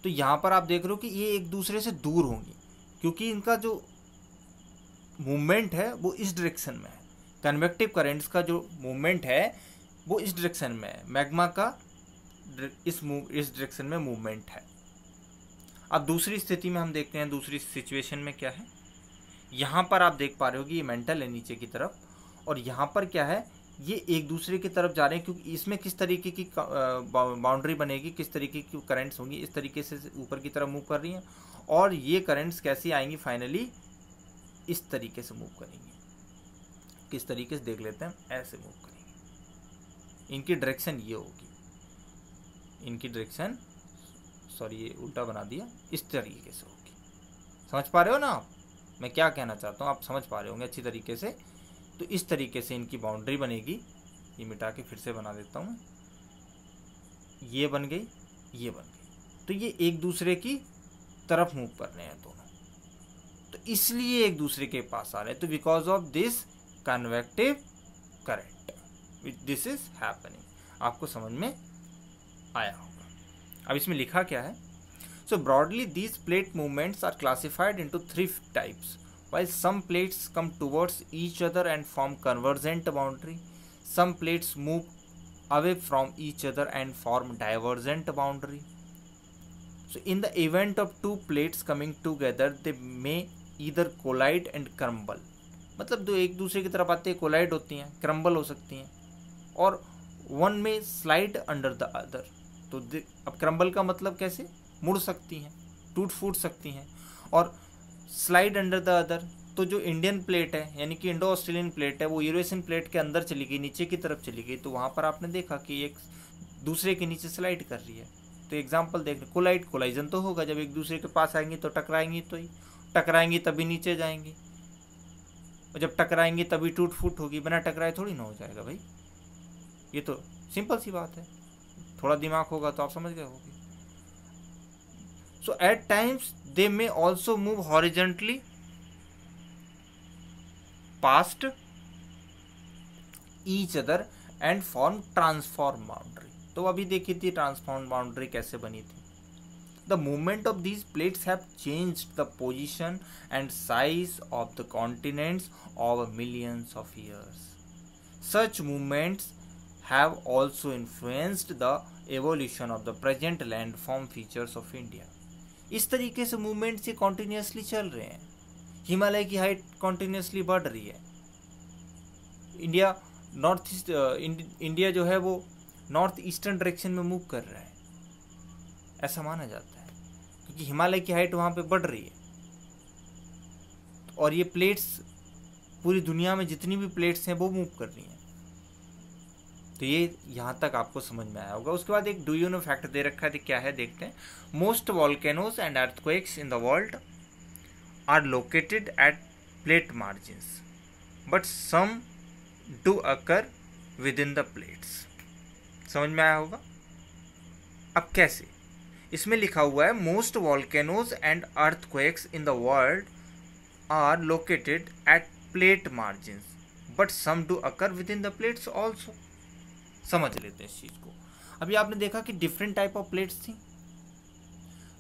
तो यहाँ पर आप देख रहे हो कि ये एक दूसरे से दूर होंगी क्योंकि इनका जो मूवमेंट है वो इस डायरेक्शन में है। कन्वेक्टिव करेंट्स का जो मूवमेंट है वो इस डायरेक्शन में है, मैग्मा का इस डायरेक्शन में मूवमेंट है। अब दूसरी स्थिति में हम देखते हैं, दूसरी सिचुएशन में क्या है। यहाँ पर आप देख पा रहे हो कि ये मेंटल है नीचे की तरफ और यहाँ पर क्या है, ये एक दूसरे की तरफ जा रहे हैं क्योंकि इसमें किस तरीके की बाउंड्री बनेगी, किस तरीके की करंट्स होंगी, इस तरीके से ऊपर की तरफ मूव कर रही हैं और ये करंट्स कैसी आएंगी, फाइनली इस तरीके से मूव करेंगी। किस तरीके से देख लेते हैं, ऐसे मूव करेंगे। इनकी डायरेक्शन ये होगी, इनकी डायरेक्शन, सॉरी ये उल्टा बना दिया, इस तरीके से होगी। समझ पा रहे हो ना आप मैं क्या कहना चाहता हूँ? आप समझ पा रहे होंगे अच्छी तरीके से। तो इस तरीके से इनकी बाउंड्री बनेगी। ये मिटा के फिर से बना देता हूँ। ये बन गई, ये बन गई। तो ये एक दूसरे की तरफ मूव कर रहे हैं दोनों, तो इसलिए एक दूसरे के पास आ रहे हैं। तो because of this convective current this is happening. आपको समझ में आया होगा। अब इसमें लिखा क्या है? So broadly these plate movements are classified into 3 types. While some plates come towards each other and form convergent boundary, some plates move away from each other and form divergent boundary. So in the event of two plates coming together, they may either collide and crumble. मतलब दो एक दूसरे की तरफ आते हैं, collide होती हैं, क्रम्बल हो सकती हैं, और वन में स्लाइड अंडर द अदर. तो अब क्रम्बल का मतलब कैसे? मुड़ सकती हैं, टूट फूट सकती हैं, और स्लाइड अंडर द अदर। तो जो इंडियन प्लेट है यानी कि इंडो ऑस्ट्रेलियन प्लेट है वो यूरेशियन प्लेट के अंदर चली गई, नीचे की तरफ चली गई, तो वहाँ पर आपने देखा कि एक दूसरे के नीचे स्लाइड कर रही है। तो एग्जाम्पल देख, कोलाइजन तो होगा, जब एक दूसरे के पास आएंगी तो टकराएंगी, तो ही टकराएंगी तभी नीचे जाएंगी, और जब टकराएंगी तभी टूट फूट होगी, बिना टकराए थोड़ी ना हो जाएगा भाई। ये तो सिंपल सी बात है, थोड़ा दिमाग होगा तो आप समझ गए होगे। So at times they may also move horizontally past each other and form transform boundary. तो अभी देखी थी ट्रांसफॉर्म बाउंड्री कैसे बनी थी. The movement of these plates have changed the position and size of the continents over millions of years. Such movements have also influenced the evolution of the present landform features of India. इस तरीके से movement ये continuously चल रहे हैं. हिमालय की height continuously बढ़ रही है. इंडिया नॉर्थ ईस्ट इंडिया जो है वो नॉर्थ ईस्टर्न डायरेक्शन में मूव कर रहा है, ऐसा माना जाता है, क्योंकि हिमालय की हाइट वहाँ पे बढ़ रही है. और ये प्लेट्स पूरी दुनिया में जितनी भी प्लेट्स हैं वो मूव कर रही हैं. तो ये यहाँ तक आपको समझ में आया होगा। उसके बाद एक डू यू नो फैक्ट दे रखा है, तो क्या है देखते हैं। Most volcanoes and earthquakes in the world are located at plate margins but some do occur within the plates. समझ में आया होगा। अब कैसे, इसमें लिखा हुआ है most volcanoes and earthquakes in the world are located at plate margins but some do occur within the plates also. समझ लेते हैं इस चीज को। अभी आपने देखा कि डिफरेंट टाइप ऑफ प्लेट्स थी,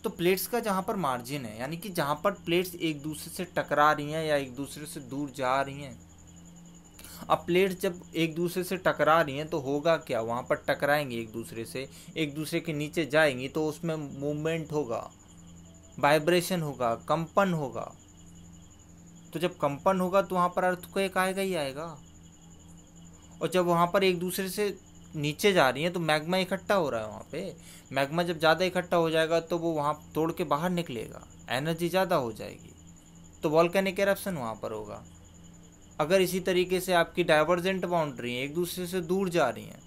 तो प्लेट्स का जहां पर मार्जिन है, यानी कि जहां पर प्लेट्स एक दूसरे से टकरा रही हैं या एक दूसरे से दूर जा रही हैं। अब प्लेट्स जब एक दूसरे से टकरा रही हैं तो होगा क्या, वहां पर टकराएंगे एक दूसरे से, एक दूसरे के नीचे जाएंगी तो उसमें मूवमेंट होगा, वाइब्रेशन होगा, कंपन होगा। तो जब कंपन होगा तो वहां पर अर्थक्वेक आएगा ही आएगा। और जब वहां पर एक दूसरे से नीचे जा रही हैं तो मैग्मा इकट्ठा हो रहा है वहां पे। मैग्मा जब ज़्यादा इकट्ठा हो जाएगा तो वो वहां तोड़ के बाहर निकलेगा, एनर्जी ज़्यादा हो जाएगी, तो वॉल्केनिक एरप्शन वहां पर होगा। अगर इसी तरीके से आपकी डाइवर्जेंट बाउंड्री है, एक दूसरे से दूर जा रही हैं,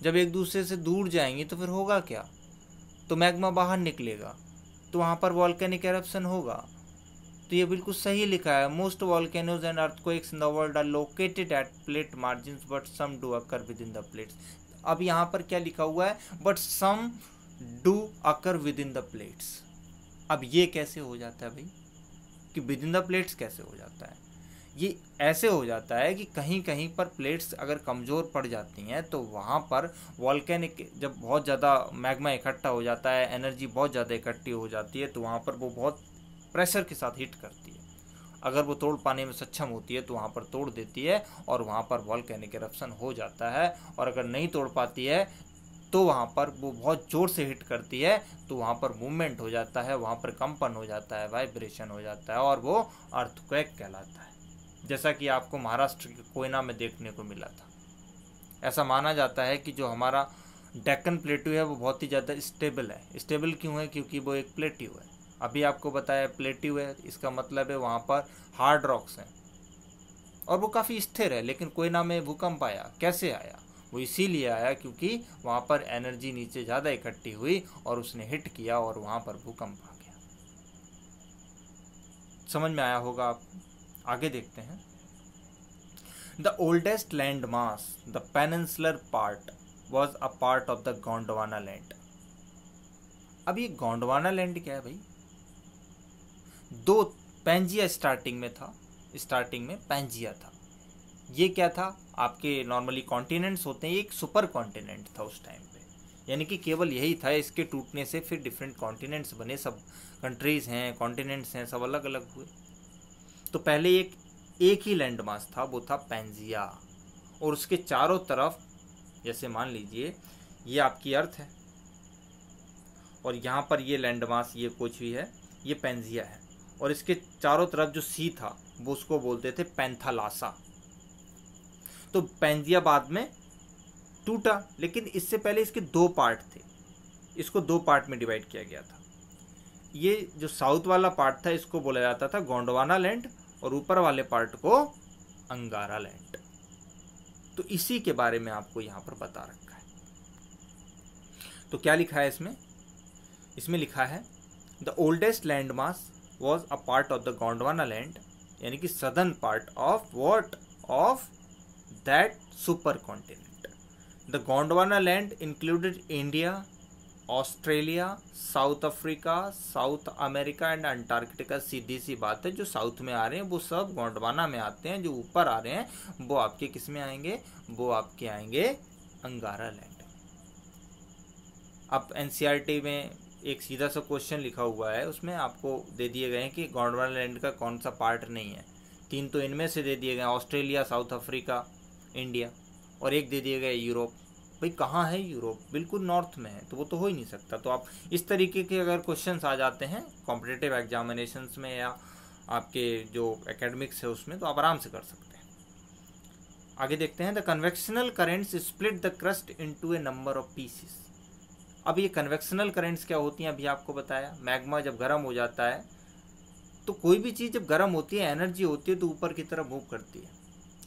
जब एक दूसरे से दूर जाएंगी तो फिर होगा क्या, तो मैग्मा बाहर निकलेगा, तो वहां पर वॉल्केनिक एरप्शन होगा। तो ये बिल्कुल सही लिखा है, most volcanoes and earthquakes in the world are located at plate margins but some do occur within the plates. अब यहाँ पर क्या लिखा हुआ है, but some do occur within the plates. अब ये कैसे हो जाता है भाई, कि विद इन द प्लेट्स कैसे हो जाता है। ये ऐसे हो जाता है कि कहीं कहीं पर प्लेट्स अगर कमज़ोर पड़ जाती हैं तो वहाँ पर वॉल्केनिक जब बहुत ज़्यादा मैग्मा इकट्ठा हो जाता है, एनर्जी बहुत ज़्यादा इकट्ठी हो जाती है, तो वहाँ पर वो बहुत प्रेशर के साथ हिट करती है। अगर वो तोड़ पाने में सक्षम होती है तो वहाँ पर तोड़ देती है और वहाँ पर वॉल्केनिक एरप्शन हो जाता है। और अगर नहीं तोड़ पाती है तो वहाँ पर वो बहुत ज़ोर से हिट करती है, तो वहाँ पर मूवमेंट हो जाता है, वहाँ पर कंपन हो जाता है, वाइब्रेशन हो जाता है और वो अर्थक्वेक कहलाता है। जैसा कि आपको महाराष्ट्र के कोयना में देखने को मिला था। ऐसा माना जाता है कि जो हमारा डेक्कन प्लेट्यू है वो बहुत ही ज़्यादा स्टेबल है। स्टेबल क्यों है, क्योंकि वो एक प्लेट्यू है। अभी आपको बताया प्लेट्यू है, इसका मतलब है वहाँ पर हार्ड रॉक्स हैं और वो काफ़ी स्थिर है। लेकिन कोयना में भूकंप आया, कैसे आया, वो इसीलिए आया क्योंकि वहाँ पर एनर्जी नीचे ज़्यादा इकट्ठी हुई और उसने हिट किया और वहाँ पर भूकंप आ गया। समझ में आया होगा आपको। आगे देखते हैं। The oldest land mass the peninsular part was a part of the Gondwana land. अब ये गोंडवाना लैंड क्या है भाई, दो पैंजिया स्टार्टिंग में था, स्टार्टिंग में पैंजिया था। ये क्या था, आपके नॉर्मली कॉन्टिनेंट्स होते हैं, एक सुपर कॉन्टिनेंट था उस टाइम पे, यानी कि केवल यही था। इसके टूटने से फिर डिफरेंट कॉन्टिनेंट्स बने, सब कंट्रीज हैं, कॉन्टिनेंट्स हैं, सब अलग अलग हुए। तो पहले एक ही लैंड मास था, वो था पैंजिया। और उसके चारों तरफ, जैसे मान लीजिए ये आपकी अर्थ है और यहाँ पर ये लैंड मास, ये कुछ भी है, ये पैंजिया है, और इसके चारों तरफ जो सी था वो उसको बोलते थे पैंथालासा। तो पैंजिया बाद में टूटा, लेकिन इससे पहले इसके दो पार्ट थे, इसको दो पार्ट में डिवाइड किया गया था। ये जो साउथ वाला पार्ट था इसको बोला जाता था गोंडवाना लैंड और ऊपर वाले पार्ट को अंगारा लैंड। तो इसी के बारे में आपको यहां पर बता रखा है। तो क्या लिखा है इसमें, इसमें लिखा है the oldest land mass was a part of the Gondwana land, यानी कि southern part of what, of that super continent. The Gondwana land included India, Australia, South Africa, South America and Antarctica. सीधी सी बात है, जो साउथ में आ रहे हैं वो सब गोंडवाना में आते हैं, जो ऊपर आ रहे हैं वो आपके किस में आएंगे, वो आपके आएंगे अंगारा लैंड। अब एनसीईआरटी में एक सीधा सा क्वेश्चन लिखा हुआ है, उसमें आपको दे दिए गए हैं कि गोंडवाना लैंड का कौन सा पार्ट नहीं है। तीन तो इनमें से दे दिए गए, ऑस्ट्रेलिया, साउथ अफ्रीका, इंडिया, और एक दे दिए गए यूरोप। भाई कहाँ है यूरोप, बिल्कुल नॉर्थ में है, तो वो तो हो ही नहीं सकता। तो आप इस तरीके के अगर क्वेश्चंस आ जाते हैं कॉम्पिटिटिव एग्जामिनेशंस में या आपके जो एकेडमिक्स है उसमें, तो आप आराम से कर सकते हैं। आगे देखते हैं। The convectional currents split the crust into A number of pieces. अब ये कन्वेक्शनल करेंट्स क्या होती हैं, अभी आपको बताया। मैग्मा जब गर्म हो जाता है, तो कोई भी चीज़ जब गर्म होती है, एनर्जी होती है, तो ऊपर की तरफ मूव करती है।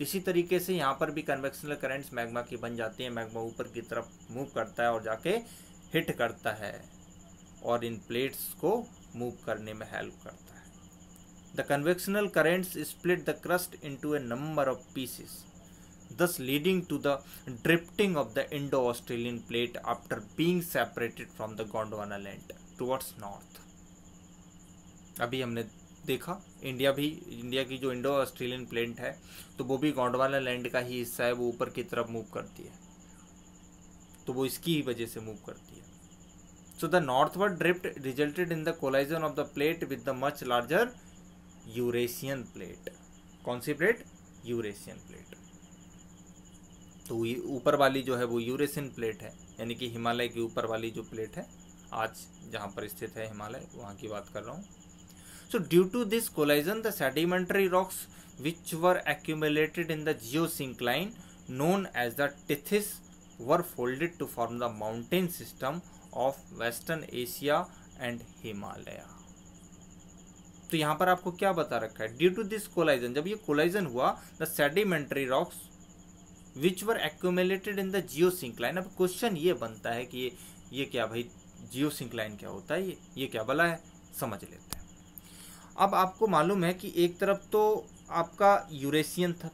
इसी तरीके से यहाँ पर भी कन्वेक्शनल करंट्स मैग्मा की बन जाती हैं, मैग्मा ऊपर की तरफ मूव करता है और जाके हिट करता है और इन प्लेट्स को मूव करने में हेल्प करता है। The convectional currents split the crust into A number of pieces, thus leading to the drifting of the Indo-Australian plate after being separated from the Gondwana land towards north। अभी हमने देखा India की जो Indo Australian plate है तो वो भी Gondwana land का ही हिस्सा है, वो ऊपर की तरफ मूव करती है, तो वो इसकी ही वजह से मूव करती है। So the northward drift resulted in the collision of the plate with the much larger Eurasian plate. कौन सी प्लेट? Eurasian plate. तो ऊपर वाली जो है वो यूरेशियन प्लेट है, यानी कि हिमालय की ऊपर वाली जो प्लेट है आज जहाँ पर स्थित है हिमालय, वहाँ की बात कर रहा हूँ। So due to this collision the sedimentary rocks which were accumulated in the geosyncline known as the Tethys were folded to form the mountain system of western Asia and Himalaya. तो यहाँ पर आपको क्या बता रखा है? ड्यू टू दिस कोलाइजन, जब ये कोलाइजन हुआ the sedimentary rocks which were accumulated in the geosyncline. अब क्वेश्चन ये बनता है कि ये क्या भाई, जियोसिंक्लाइन क्या होता है, ये क्या भला है, समझ लेते हैं। अब आपको मालूम है कि एक तरफ तो आपका यूरेशियन था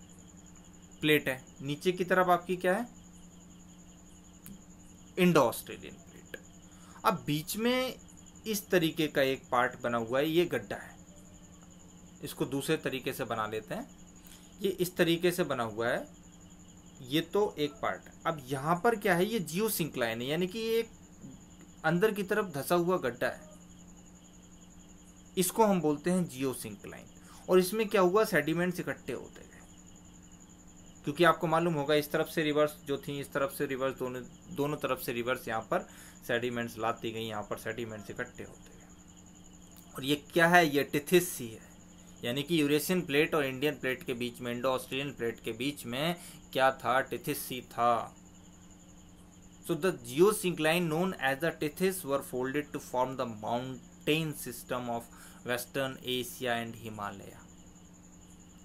प्लेट है, नीचे की तरफ आपकी क्या है, इंडो ऑस्ट्रेलियन प्लेट। अब बीच में इस तरीके का एक पार्ट बना हुआ है, ये गड्ढा है, इसको दूसरे तरीके से बना लेते हैं। ये इस तरीके से बना हुआ है, ये तो एक पार्ट। अब यहाँ पर क्या है, ये जियोसिंक्लाइन है, यानी कि ये एक अंदर की तरफ धसा हुआ गड्ढा है, इसको हम बोलते हैं जियोसिंक्लाइन। और इसमें क्या हुआ, सेडिमेंट्स इकट्ठे होते गए, क्योंकि आपको मालूम होगा इस तरफ से रिवर्स जो थी, इस तरफ से रिवर्स, दोनों तरफ से रिवर्स यहाँ पर सेडिमेंट्स लाती गई, यहाँ पर सेडिमेंट्स इकट्ठे होते गए। और ये क्या है, ये टिथिस सी है, यानी कि यूरेशियन प्लेट और इंडियन प्लेट के बीच में, इंडो ऑस्ट्रेलियन प्लेट के बीच में क्या था, टिथिस सी था। So the geosyncline known as the Tethys were folded to form the mountain system of western Asia and Himalaya.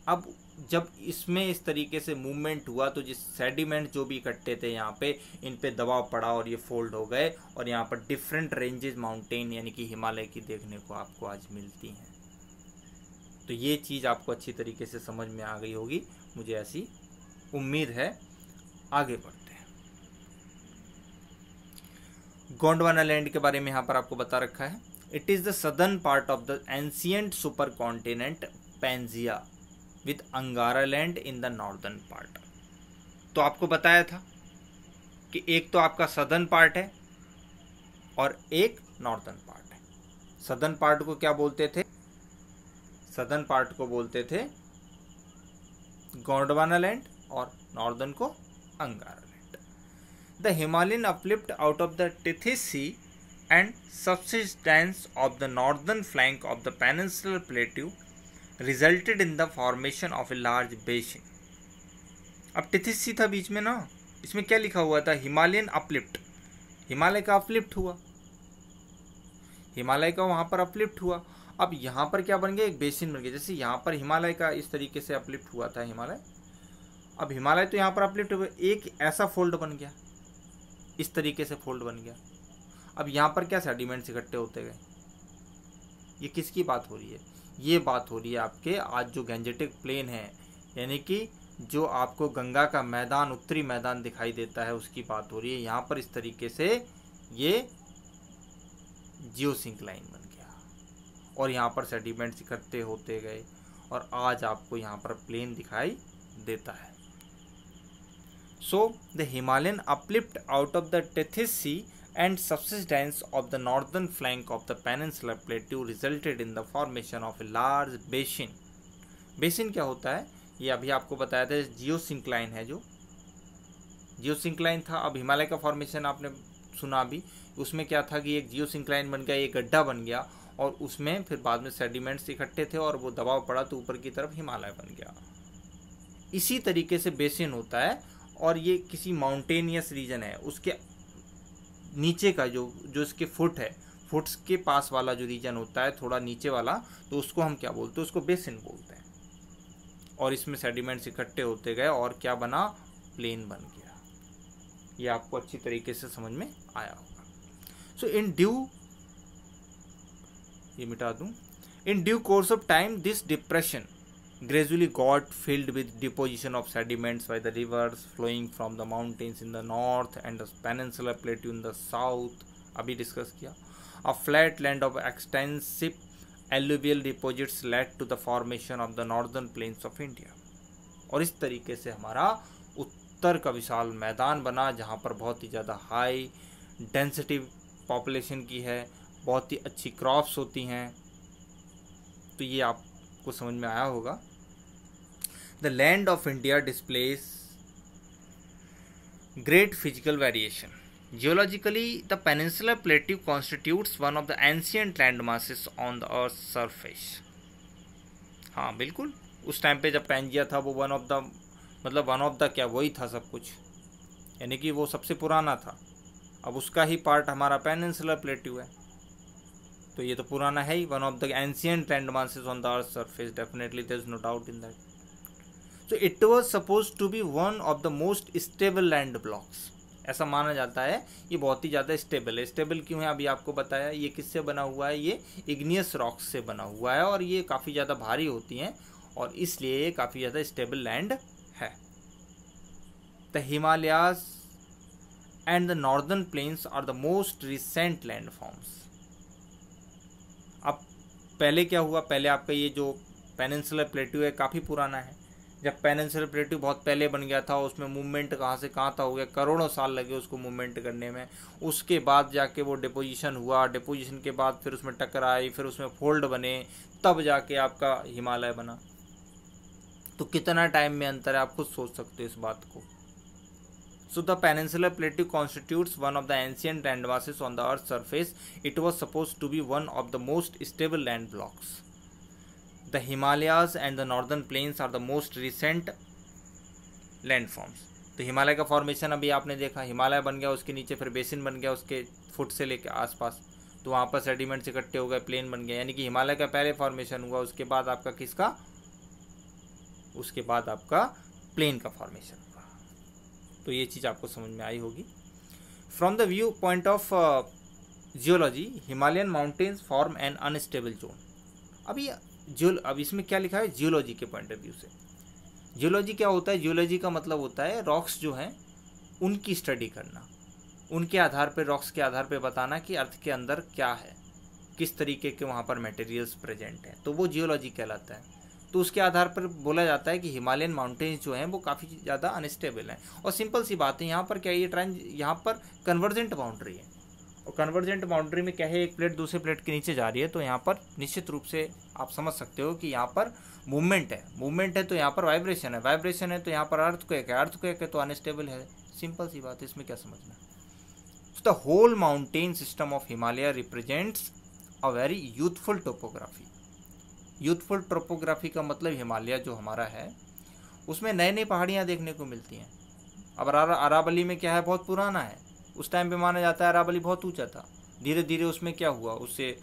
अब जब इसमें इस तरीके से मूवमेंट हुआ तो जिस सेडिमेंट जो भी इकट्ठे थे यहाँ पे, इन पे दबाव पड़ा और ये फोल्ड हो गए, और यहाँ पर डिफरेंट रेंजेस माउंटेन यानी कि हिमालय की देखने को आपको आज मिलती हैं। तो ये चीज़ आपको अच्छी तरीके से समझ में आ गई होगी, मुझे ऐसी उम्मीद है। आगे बढ़ते हैं। गोंडवाना लैंड के बारे में यहाँ पर आपको बता रखा है। It is the southern part of the ancient super continent Pangaea with अंगारा land in the northern part. तो आपको बताया था कि एक तो आपका सदर्न पार्ट है और एक नॉर्दर्न पार्ट है। सदर्न पार्ट को क्या बोलते थे, सदर्न पार्ट को बोलते थे गोंडवाना लैंड और नॉर्दर्न को Angara land. The Himalayan uplift out of the Tethys sea and subsistence of the northern flank of the peninsular plateau resulted in the formation of a large basin. अब Tethys sea था बीच में ना, इसमें क्या लिखा हुआ था, हिमालयन अपलिफ्ट, हिमालय का अपलिफ्ट हुआ, हिमालय का वहां पर अपलिफ्ट हुआ। अब यहाँ पर क्या बन गया, एक बेसिन बन गया। जैसे यहाँ पर हिमालय का इस तरीके से अपलिफ्ट हुआ था हिमालय, अब हिमालय तो यहाँ पर अपलिफ्ट हुआ, एक ऐसा फोल्ड बन गया, इस तरीके से फोल्ड बन गया। अब यहाँ पर क्या सेडिमेंट्स इकट्ठे होते गए। ये किसकी बात हो रही है, ये बात हो रही है आपके आज जो गैंजेटिक प्लेन है, यानी कि जो आपको गंगा का मैदान, उत्तरी मैदान दिखाई देता है, उसकी बात हो रही है। यहाँ पर इस तरीके से ये जियोसिंक्लाइन बन गया और यहाँ पर सेडिमेंट्स इकट्ठे होते गए और आज आपको यहाँ पर प्लेन दिखाई देता है। So the Himalayan uplift out of the Tethys sea and subsidence of the northern flank of the peninsular plateau resulted in the formation of a large basin। Basin क्या होता है, ये अभी आपको बताया था, जियोसिंक्लाइन है, जो जियोसिंक्लाइन था। अब हिमालय का फॉर्मेशन आपने सुना भी, उसमें क्या था कि एक जियोसिंक्लाइन बन गया, एक गड्ढा बन गया और उसमें फिर बाद में सेडिमेंट्स इकट्ठे थे और वो दबाव पड़ा तो ऊपर की तरफ हिमालय बन गया। इसी तरीके से बेसिन होता है और ये किसी माउंटेनियस रीजन है, उसके नीचे का जो इसके फुट है, फुट्स के पास वाला जो रीजन होता है थोड़ा नीचे वाला, तो उसको हम क्या बोलते हैं, उसको बेसिन बोलते हैं। और इसमें सेडिमेंट्स इकट्ठे होते गए और क्या बना, प्लेन बन गया। ये आपको अच्छी तरीके से समझ में आया होगा। सो ये मिटा दूं। In due course of time this depression gradually got filled with deposition of sediments by the rivers flowing from the mountains in the north and the peninsular plateau in the south, अभी discuss किया। A flat land of extensive alluvial deposits led to the formation of the northern plains of India। और इस तरीके से हमारा उत्तर का विशाल मैदान बना जहाँ पर बहुत ही ज़्यादा हाई डेंसिटी पॉपुलेशन की है, बहुत ही अच्छी क्रॉप्स होती हैं। तो ये आपको समझ में आया होगा। The land of India displays great physical variation. Geologically, the peninsular plateau constitutes one of the ancient land masses on the Earth's surface. हाँ बिल्कुल, उस टाइम पे जब पैंजिया था वो वन ऑफ द क्या, वही था सब कुछ, यानी कि वो सबसे पुराना था। अब उसका ही पार्ट हमारा पेनिनसुलर प्लेट्यू है, तो ये तो पुराना है ही। One of the ancient land masses on the earth surface, definitely there is no doubt in that. So it was supposed to be one of the most stable land blocks। ऐसा माना जाता है ये बहुत ही ज़्यादा स्टेबल है। Stable क्यों है अभी आपको बताया। ये किससे बना हुआ है, ये इग्नियस रॉक्स से बना हुआ है और ये काफ़ी ज़्यादा भारी होती हैं और इसलिए ये काफ़ी ज़्यादा स्टेबल लैंड है। The Himalayas and the northern plains are the most recent landforms. अब पहले क्या हुआ, पहले आपका ये जो पेनिनसुलर प्लेट्यू है काफ़ी पुराना है। जब पेनिनसुलर प्लेट्यू बहुत पहले बन गया था, उसमें मूवमेंट कहाँ से कहाँ था हो गया, करोड़ों साल लगे उसको मूवमेंट करने में। उसके बाद जाके वो डिपोजिशन हुआ, डिपोजिशन के बाद फिर उसमें टकराई, फिर उसमें फोल्ड बने, तब जाके आपका हिमालय बना। तो कितना टाइम में अंतर है आप खुद सोच सकते हो इस बात को। So the peninsular plateau constitutes one of the ancient land masses on the earth surface. It was suppose to be one of the most stable land blocks. The Himalayas and the northern plains are the most recent landforms। तो हिमालय का formation अभी आपने देखा, हिमालय बन गया, उसके नीचे फिर बेसिन बन गया, उसके फुट से लेकर आसपास, तो वहाँ पर सेडिमेंट्स इकट्ठे हो गए, प्लेन बन गया। यानी कि हिमालय का पहले फॉर्मेशन हुआ, उसके बाद आपका किसका, उसके बाद आपका प्लेन का फॉर्मेशन हुआ। तो ये चीज़ आपको समझ में आई होगी। From the view point of geology, Himalayan mountains form an unstable zone. अब इसमें क्या लिखा है, जियोलॉजी के पॉइंट ऑफ व्यू से। जियोलॉजी क्या होता है, जियोलॉजी का मतलब होता है रॉक्स जो हैं उनकी स्टडी करना, उनके आधार पर, रॉक्स के आधार पर बताना कि अर्थ के अंदर क्या है, किस तरीके के वहाँ पर मटेरियल्स प्रेजेंट हैं, तो वो जियोलॉजी कहलाता है। तो उसके आधार पर बोला जाता है कि हिमालयन माउंटेन्स जो हैं वो काफ़ी ज़्यादा अनस्टेबल हैं। और सिंपल सी बात है, यहाँ पर क्या, यहाँ पर कन्वर्जेंट बाउंड्री है, और कन्वर्जेंट बाउंड्री में क्या है, एक प्लेट दूसरे प्लेट के नीचे जा रही है, तो यहाँ पर निश्चित रूप से आप समझ सकते हो कि यहाँ पर मूवमेंट है, मूवमेंट है तो यहाँ पर वाइब्रेशन है, वाइब्रेशन है तो यहाँ पर अर्थक्वेक है, अर्थक्वेक है तो अनस्टेबल है। सिंपल सी बात है, इसमें क्या समझना। The whole mountain system of Himalaya represents a very youthful topography. Youthful topography का मतलब हिमालय जो हमारा है उसमें नई नई पहाड़ियाँ देखने को मिलती हैं। अब अरावली में क्या है, बहुत पुराना है, उस टाइम पे माना जाता है अरावली बहुत ऊंचा था, धीरे धीरे उसमें क्या हुआ, उससे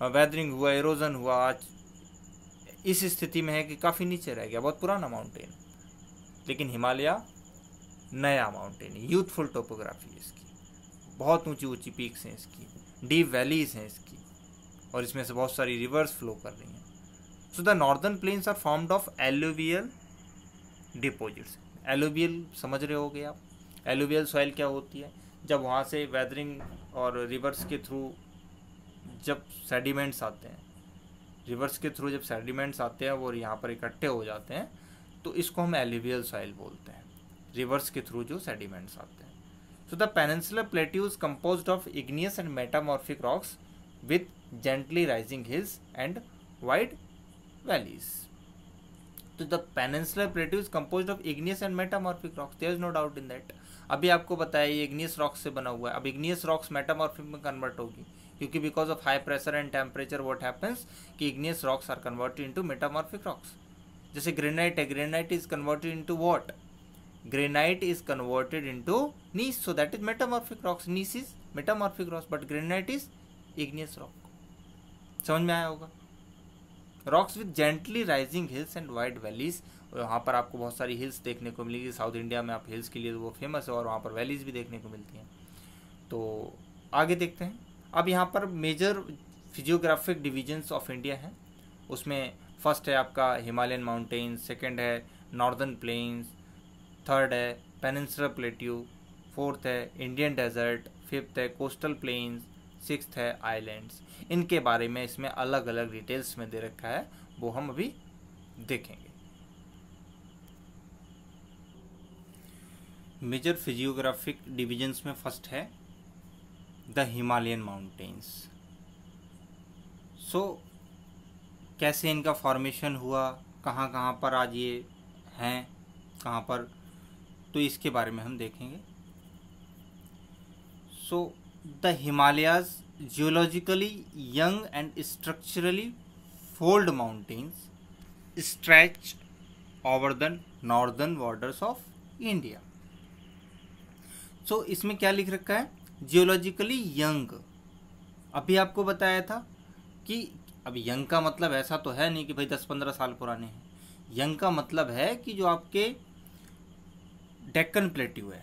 वेदरिंग हुआ, एरोजन हुआ, आज इस स्थिति में है कि काफ़ी नीचे रह गया, बहुत पुराना माउंटेन। लेकिन हिमालय नया माउंटेन, यूथफुल टोपोग्राफी है इसकी, बहुत ऊंची ऊंची पीक्स हैं इसकी, डीप वैलीज हैं इसकी, और इसमें से बहुत सारी रिवर्स फ्लो कर रही हैं। So the northern plains are formed of alluvial deposits. Alluvial समझ रहे होगे आप, एलुवियल सॉइल क्या होती है, जब वहाँ से वेदरिंग और रिवर्स के थ्रू जब सेडिमेंट्स आते हैं, रिवर्स के थ्रू जब सेडिमेंट्स आते हैं वो यहाँ पर इकट्ठे हो जाते हैं, तो इसको हम एलुवियल सॉइल बोलते हैं, रिवर्स के थ्रू जो सेडिमेंट्स आते हैं। So the peninsular plateau is composed of igneous and metamorphic rocks with gently rising hills and wide valleys. तो the peninsular plateau is composed of igneous and metamorphic rocks, there is no doubt in that. अभी आपको बताया ये igneous rocks से बना हुआ है। अब इग्नियस रॉक्स मेटामॉर्फिक में कन्वर्ट होगी, क्योंकि because of high pressure and temperature what happens कि igneous rocks are converted into metamorphic rocks. जैसे ग्रेनाइट है, granite is converted into what, granite is converted into gneiss, so that is metamorphic rocks. Gneiss is metamorphic rocks but granite is igneous rock. समझ में आया होगा। Rocks with gently rising hills and wide valleys. वहाँ पर आपको बहुत सारी hills देखने को मिलेगी। साउथ इंडिया में आप हिल्स के लिए वो फेमस है और वहाँ पर वैलीज भी देखने को मिलती हैं। तो आगे देखते हैं। अब यहाँ पर major physiographic divisions of India हैं। उसमें फर्स्ट है आपका हिमालयन माउंटेन्स, सेकंड है नॉर्दर्न प्लेन्स, थर्ड है पेनिनसुलर प्लेट्यू, फोर्थ है इंडियन डेजर्ट, फिफ्थ है कोस्टल प्लेन्स, सिक्स्थ है आइलैंड्स। इनके बारे में इसमें अलग अलग डिटेल्स में दे रखा है, वो हम अभी देखेंगे। मेजर फिजियोग्राफिक डिविजन्स में फर्स्ट है द हिमालयन माउंटेन्स। सो कैसे इनका फॉर्मेशन हुआ, कहाँ कहाँ पर आज ये हैं, कहाँ पर, तो इसके बारे में हम देखेंगे। So the Himalayas geologically young and structurally fold mountains stretch over the northern borders of India. So इसमें क्या लिख रखा है, जियोलॉजिकली यंग। अभी आपको बताया था कि अब यंग का मतलब ऐसा तो है नहीं कि भाई 10-15 साल पुराने हैं। यंग का मतलब है कि जो आपके डेक्कन प्लेट्यू है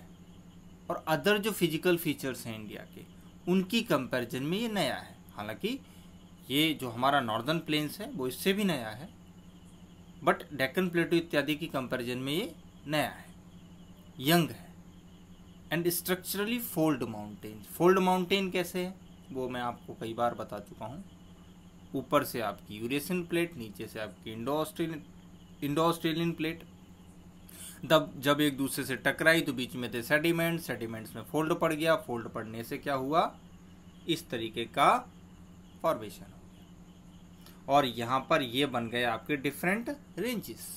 और अदर जो फिजिकल फीचर्स हैं इंडिया के, उनकी कंपैरिजन में ये नया है। हालांकि ये जो हमारा नॉर्दर्न प्लेन्स है वो इससे भी नया है, बट डेक्कन प्लेट्यू इत्यादि की कंपैरिजन में ये नया है, यंग है। And structurally fold mountain. Fold mountain कैसे है वो मैं आपको कई बार बता चुका हूँ। ऊपर से आपकी यूरेशियन प्लेट, नीचे से आपकी इंडो ऑस्ट्रेलियन प्लेट, जब एक दूसरे से टकराई तो बीच में थे सेडिमेंट्स में फोल्ड पड़ गया, फोल्ड पड़ने से क्या हुआ, इस तरीके का फॉर्मेशन हो गया और यहाँ पर ये बन गए आपके डिफरेंट रेंजेस।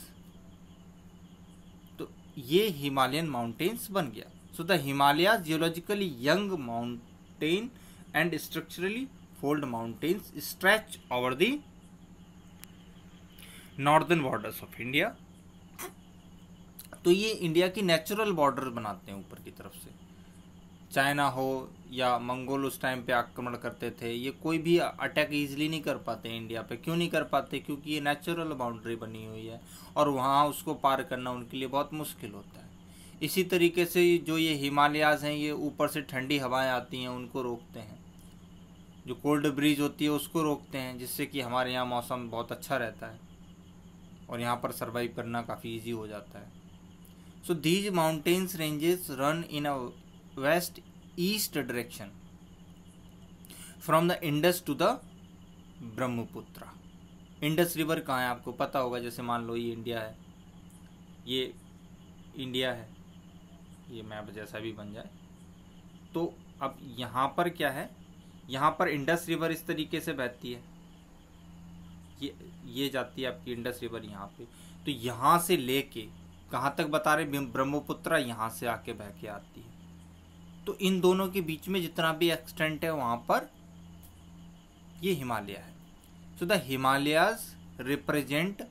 तो ये हिमालयन माउंटेन्स बन गया। सो the Himalayas geologically young mountain and structurally fold mountains stretch over the northern borders of India. तो ये इंडिया की नेचुरल बॉर्डर बनाते हैं ऊपर की तरफ से। चाइना हो या मंगोल उस टाइम पे आक्रमण करते थे, ये कोई भी अटैक इजीली नहीं कर पाते इंडिया पे। क्यों नहीं कर पाते, क्योंकि ये नेचुरल बाउंड्री बनी हुई है और वहाँ उसको पार करना उनके लिए बहुत मुश्किल होता है। इसी तरीके से जो ये हिमालयाज हैं, ये ऊपर से ठंडी हवाएं आती हैं, उनको रोकते हैं। जो कोल्ड ब्रीज होती है उसको रोकते हैं, जिससे कि हमारे यहाँ मौसम बहुत अच्छा रहता है और यहाँ पर सर्वाइव करना काफ़ी ईजी हो जाता है। So these mountains ranges run in a west east direction from the Indus to the Brahmaputra. Indus river कहाँ है आपको पता होगा। जैसे मान लो ये इंडिया है, ये इंडिया है, ये मैप जैसा भी बन जाए। तो अब यहाँ पर क्या है, यहाँ पर इंडस रिवर इस तरीके से बहती है, ये जाती है आपकी इंडस रिवर यहाँ पे। तो यहाँ से लेके कहाँ तक बता रहे, ब्रह्मपुत्र यहाँ से आके बह के आती है। तो इन दोनों के बीच में जितना भी एक्सटेंट है वहाँ पर ये हिमालय है। So the Himalayas represent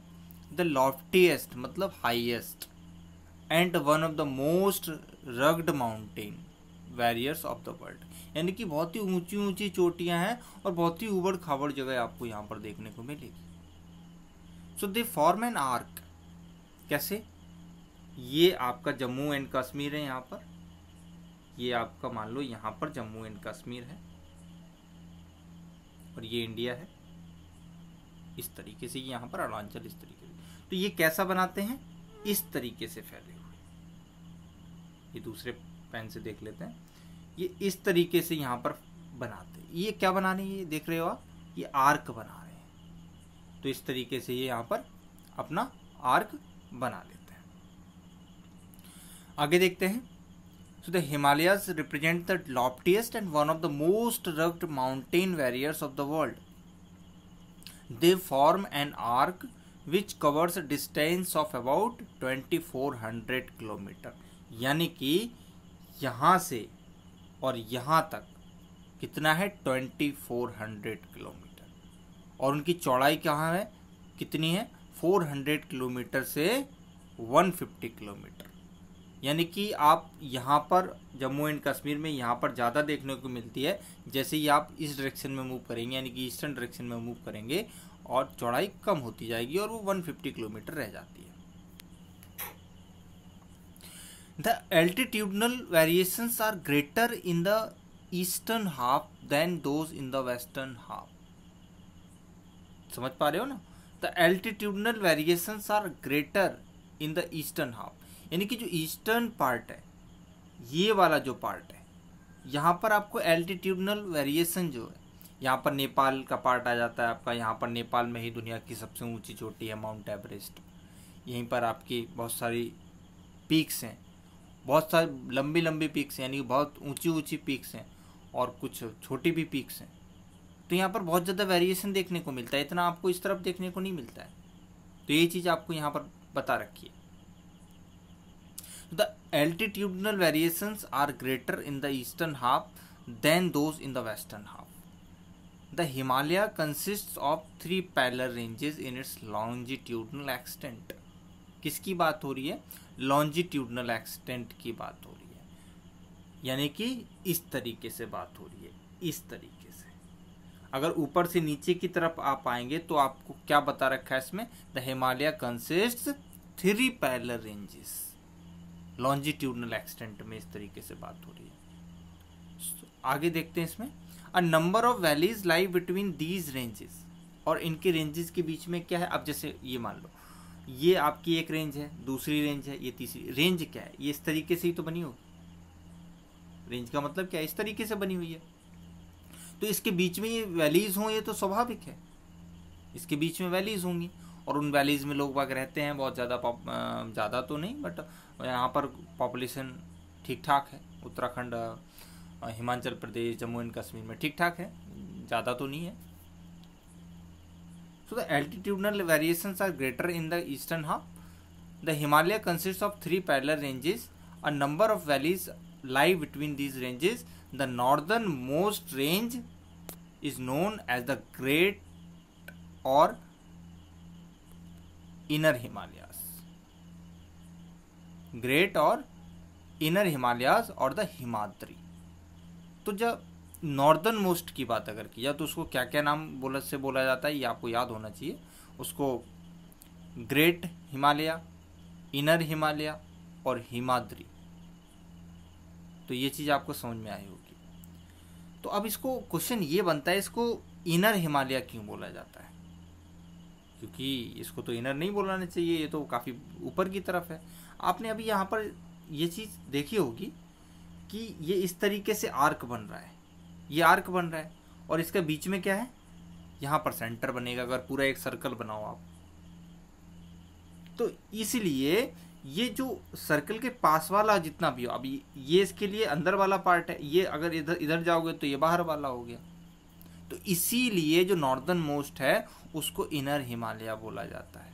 the loftiest मतलब highest and one of the most rugged mountain barriers of the world. यानी कि बहुत ही ऊंची ऊंची चोटियां हैं और बहुत ही उबड़ खाबड़ जगह आपको यहाँ पर देखने को मिलेगी। सो दे फॉर्म एन आर्क। कैसे, ये आपका जम्मू एंड कश्मीर है, यहाँ पर ये आपका मान लो यहाँ पर जम्मू एंड कश्मीर है और ये इंडिया है। इस तरीके से यहाँ पर अरुणाचल, इस तरीके से। तो ये कैसा बनाते हैं, इस तरीके से फैले हुए। ये दूसरे पेन से देख लेते हैं। ये इस तरीके से यहाँ पर बनाते हैं। ये क्या बना रहे हैं, ये देख रहे हो आप, ये आर्क बना रहे हैं। तो इस तरीके से ये यहाँ पर अपना आर्क बना लेते हैं। आगे देखते हैं। So the Himalayas represent the loftiest and one of the most rugged mountain barriers of the world. They form an arc which covers distance of about 2400 kilometre. यानी कि यहाँ से और यहाँ तक कितना है, 2400 किलोमीटर। और उनकी चौड़ाई कहाँ है, कितनी है, 400 किलोमीटर से 150 किलोमीटर। यानी कि आप यहाँ पर जम्मू एंड कश्मीर में यहाँ पर ज़्यादा देखने को मिलती है। जैसे ही आप इस डायरेक्शन में मूव करेंगे, यानी कि ईस्टर्न डायरेक्शन में मूव करेंगे, और चौड़ाई कम होती जाएगी और वो 150 किलोमीटर रह जाती है। The altitudinal variations are greater in the eastern half than those in the western half. समझ पा रहे हो ना? The altitudinal variations are greater in the eastern half, यानी कि जो ईस्टर्न पार्ट है, ये वाला जो पार्ट है, यहाँ पर आपको एल्टीट्यूडनल वेरिएशन जो है, यहाँ पर नेपाल का पार्ट आ जाता है आपका। यहाँ पर नेपाल में ही दुनिया की सबसे ऊंची चोटी है माउंट एवरेस्ट। यहीं पर आपकी बहुत सारी पीक्स हैं, बहुत सारी लंबी लंबी पीक्स हैं, यानी कि बहुत ऊंची ऊंची पीक्स हैं और कुछ छोटी भी पीक्स हैं। तो यहाँ पर बहुत ज़्यादा वेरिएशन देखने को मिलता है, इतना आपको इस तरफ देखने को नहीं मिलता है। तो ये चीज़ आपको यहाँ पर बता रखी है। The altitudinal variations are greater in the eastern half than those in the western half. The Himalaya consists of 3 parallel ranges in its longitudinal extent. किसकी बात हो रही है? Longitudinal extent की बात हो रही है, यानी कि इस तरीके से बात हो रही है, इस तरीके से। अगर ऊपर से नीचे की तरफ आप आएंगे तो आपको क्या बता रखा है इसमें? The Himalaya consists 3 parallel ranges. Longitudinal extent में इस तरीके से बात हो रही है। आगे देखते हैं इसमें, अ number of valleys lie between these ranges, और इनके रेंजेस के बीच में क्या है? अब जैसे ये मान लो ये आपकी एक रेंज है, दूसरी रेंज है, ये तीसरी रेंज। क्या है? ये इस तरीके से ही तो बनी होगी। रेंज का मतलब क्या है? इस तरीके से बनी हुई है। तो इसके बीच में ये वैलीज हों, ये तो स्वाभाविक है, इसके बीच में वैलीज होंगी और उन वैलीज में लोग बाग रहते हैं। बहुत ज़्यादा तो नहीं, बट यहाँ पर पॉपुलेशन ठीक ठाक है। उत्तराखंड, हिमाचल प्रदेश, जम्मू एंड कश्मीर में ठीक ठाक है, ज़्यादा तो नहीं है। So the altitudinal variations are greater in the eastern half. The Himalaya consist of 3 parallel ranges, a number of valleys lie between these ranges. The northern most range is known as the great or inner Himalayas. Great or inner Himalayas or the Himadri. तो जब northern most की बात अगर की जाए तो उसको क्या क्या नाम बोला जाता है, ये आपको याद होना चाहिए। उसको ग्रेट हिमालय, इनर हिमालय और हिमाद्री। तो ये चीज़ आपको समझ में आई होगी। तो अब इसको क्वेश्चन ये बनता है, इसको इनर हिमालय क्यों बोला जाता है? क्योंकि इसको तो इनर नहीं बोलना चाहिए, ये तो काफ़ी ऊपर की तरफ है। आपने अभी यहाँ पर ये चीज़ देखी होगी कि ये इस तरीके से आर्क बन रहा है, ये आर्क बन रहा है और इसके बीच में क्या है? यहाँ पर सेंटर बनेगा। अगर पूरा एक सर्कल बनाओ आप, तो इसलिए ये जो सर्कल के पास वाला जितना भी हो, अभी ये इसके लिए अंदर वाला पार्ट है, ये अगर इधर इधर जाओगे तो ये बाहर वाला हो गया। तो इसीलिए जो नॉर्दर्न मोस्ट है उसको इनर हिमालय बोला जाता है।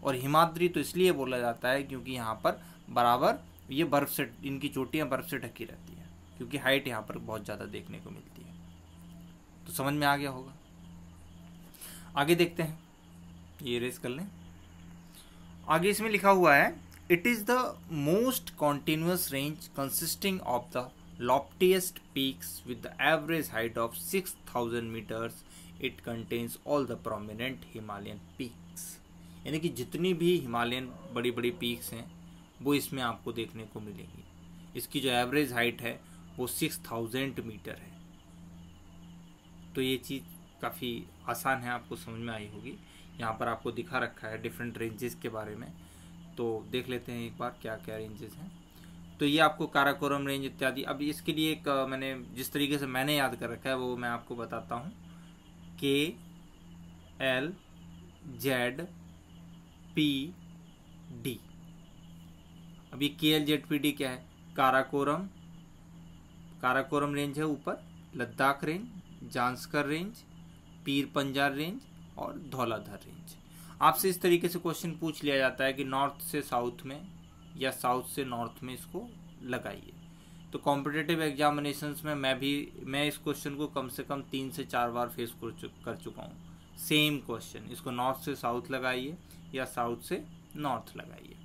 और हिमाद्री तो इसलिए बोला जाता है क्योंकि यहाँ पर बराबर ये बर्फ से, इनकी चोटियाँ बर्फ से ढकी रहती है, क्योंकि हाइट यहाँ पर बहुत ज़्यादा देखने को मिलती है। तो समझ में आ गया होगा। आगे देखते हैं, ये रेस कर लें। आगे इसमें लिखा हुआ है, it is the most continuous range consisting of the loftiest peaks with the average height of 6000 meters. It contains all the prominent Himalayan peaks. यानी कि जितनी भी हिमालयन बड़ी बड़ी पीक्स हैं वो इसमें आपको देखने को मिलेंगी। इसकी जो एवरेज हाइट है वो 6000 मीटर है। तो ये चीज़ काफ़ी आसान है, आपको समझ में आई होगी। यहाँ पर आपको दिखा रखा है डिफरेंट रेंजेस के बारे में, तो देख लेते हैं एक बार क्या क्या रेंजेस हैं। तो ये आपको काराकोरम रेंज इत्यादि। अब इसके लिए एक मैंने जिस तरीके से मैंने याद कर रखा है वो मैं आपको बताता हूँ। KL ZPD। अब ये KL ZPD क्या है? काराकोरम रेंज है ऊपर, लद्दाख रेंज, जांस्कर रेंज, पीर पंजाल रेंज और धौलाधर रेंज। आपसे इस तरीके से क्वेश्चन पूछ लिया जाता है कि नॉर्थ से साउथ में या साउथ से नॉर्थ में इसको लगाइए। तो कॉम्पिटिटिव एग्जामिनेशंस में मैं इस क्वेश्चन को कम से कम 3 से 4 बार फेस कर चुका हूँ। सेम क्वेश्चन, इसको नॉर्थ से साउथ लगाइए या साउथ से नॉर्थ लगाइए।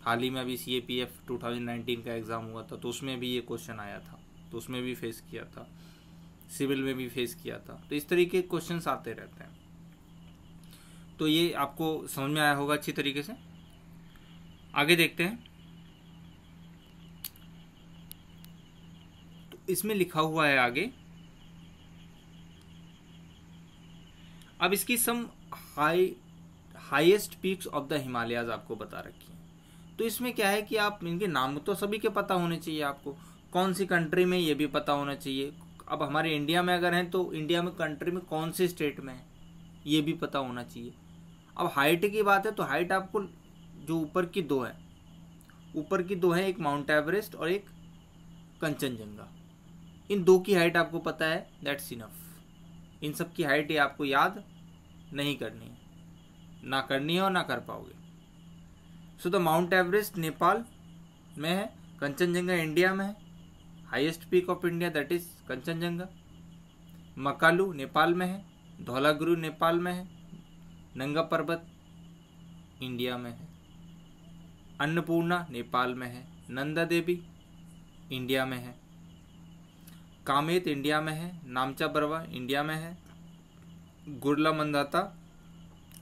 हाल ही में अभी CAPF 2019 का एग्ज़ाम हुआ था, तो उसमें भी ये क्वेश्चन आया था, तो उसमें भी फेस किया था, सिविल में भी फेस किया था। तो इस तरीके के क्वेश्चंस आते रहते हैं। तो ये आपको समझ में आया होगा अच्छी तरीके से। आगे देखते हैं। तो इसमें लिखा हुआ है आगे, अब इसकी some highest peaks of the Himalayas आपको बता रखी है। तो इसमें क्या है कि आप इनके नाम तो सभी के पता होने चाहिए, आपको कौन सी कंट्री में ये भी पता होना चाहिए। अब हमारे इंडिया में अगर हैं तो इंडिया में कंट्री में कौन से स्टेट में है ये भी पता होना चाहिए। अब हाइट की बात है तो हाइट आपको जो ऊपर की दो है, एक माउंट एवरेस्ट और एक कंचनजंगा, इन दो की हाइट आपको पता है, दैट्स इनफ। इन सब की हाइट ये आपको याद नहीं करनी है, ना करनी है और ना कर पाओगे। So the mount Everest Nepal में है, कंचनजंगा इंडिया में है, highest peak of India that is Kanchenjunga. Makalu Nepal में है, धौलागिरी नेपाल में है, नंगा पर्वत इंडिया में है, अन्नपूर्णा नेपाल में है, नंदा देवी इंडिया में है, कामेत इंडिया में है, नामचा बरवा इंडिया में है, गुरला मंदाता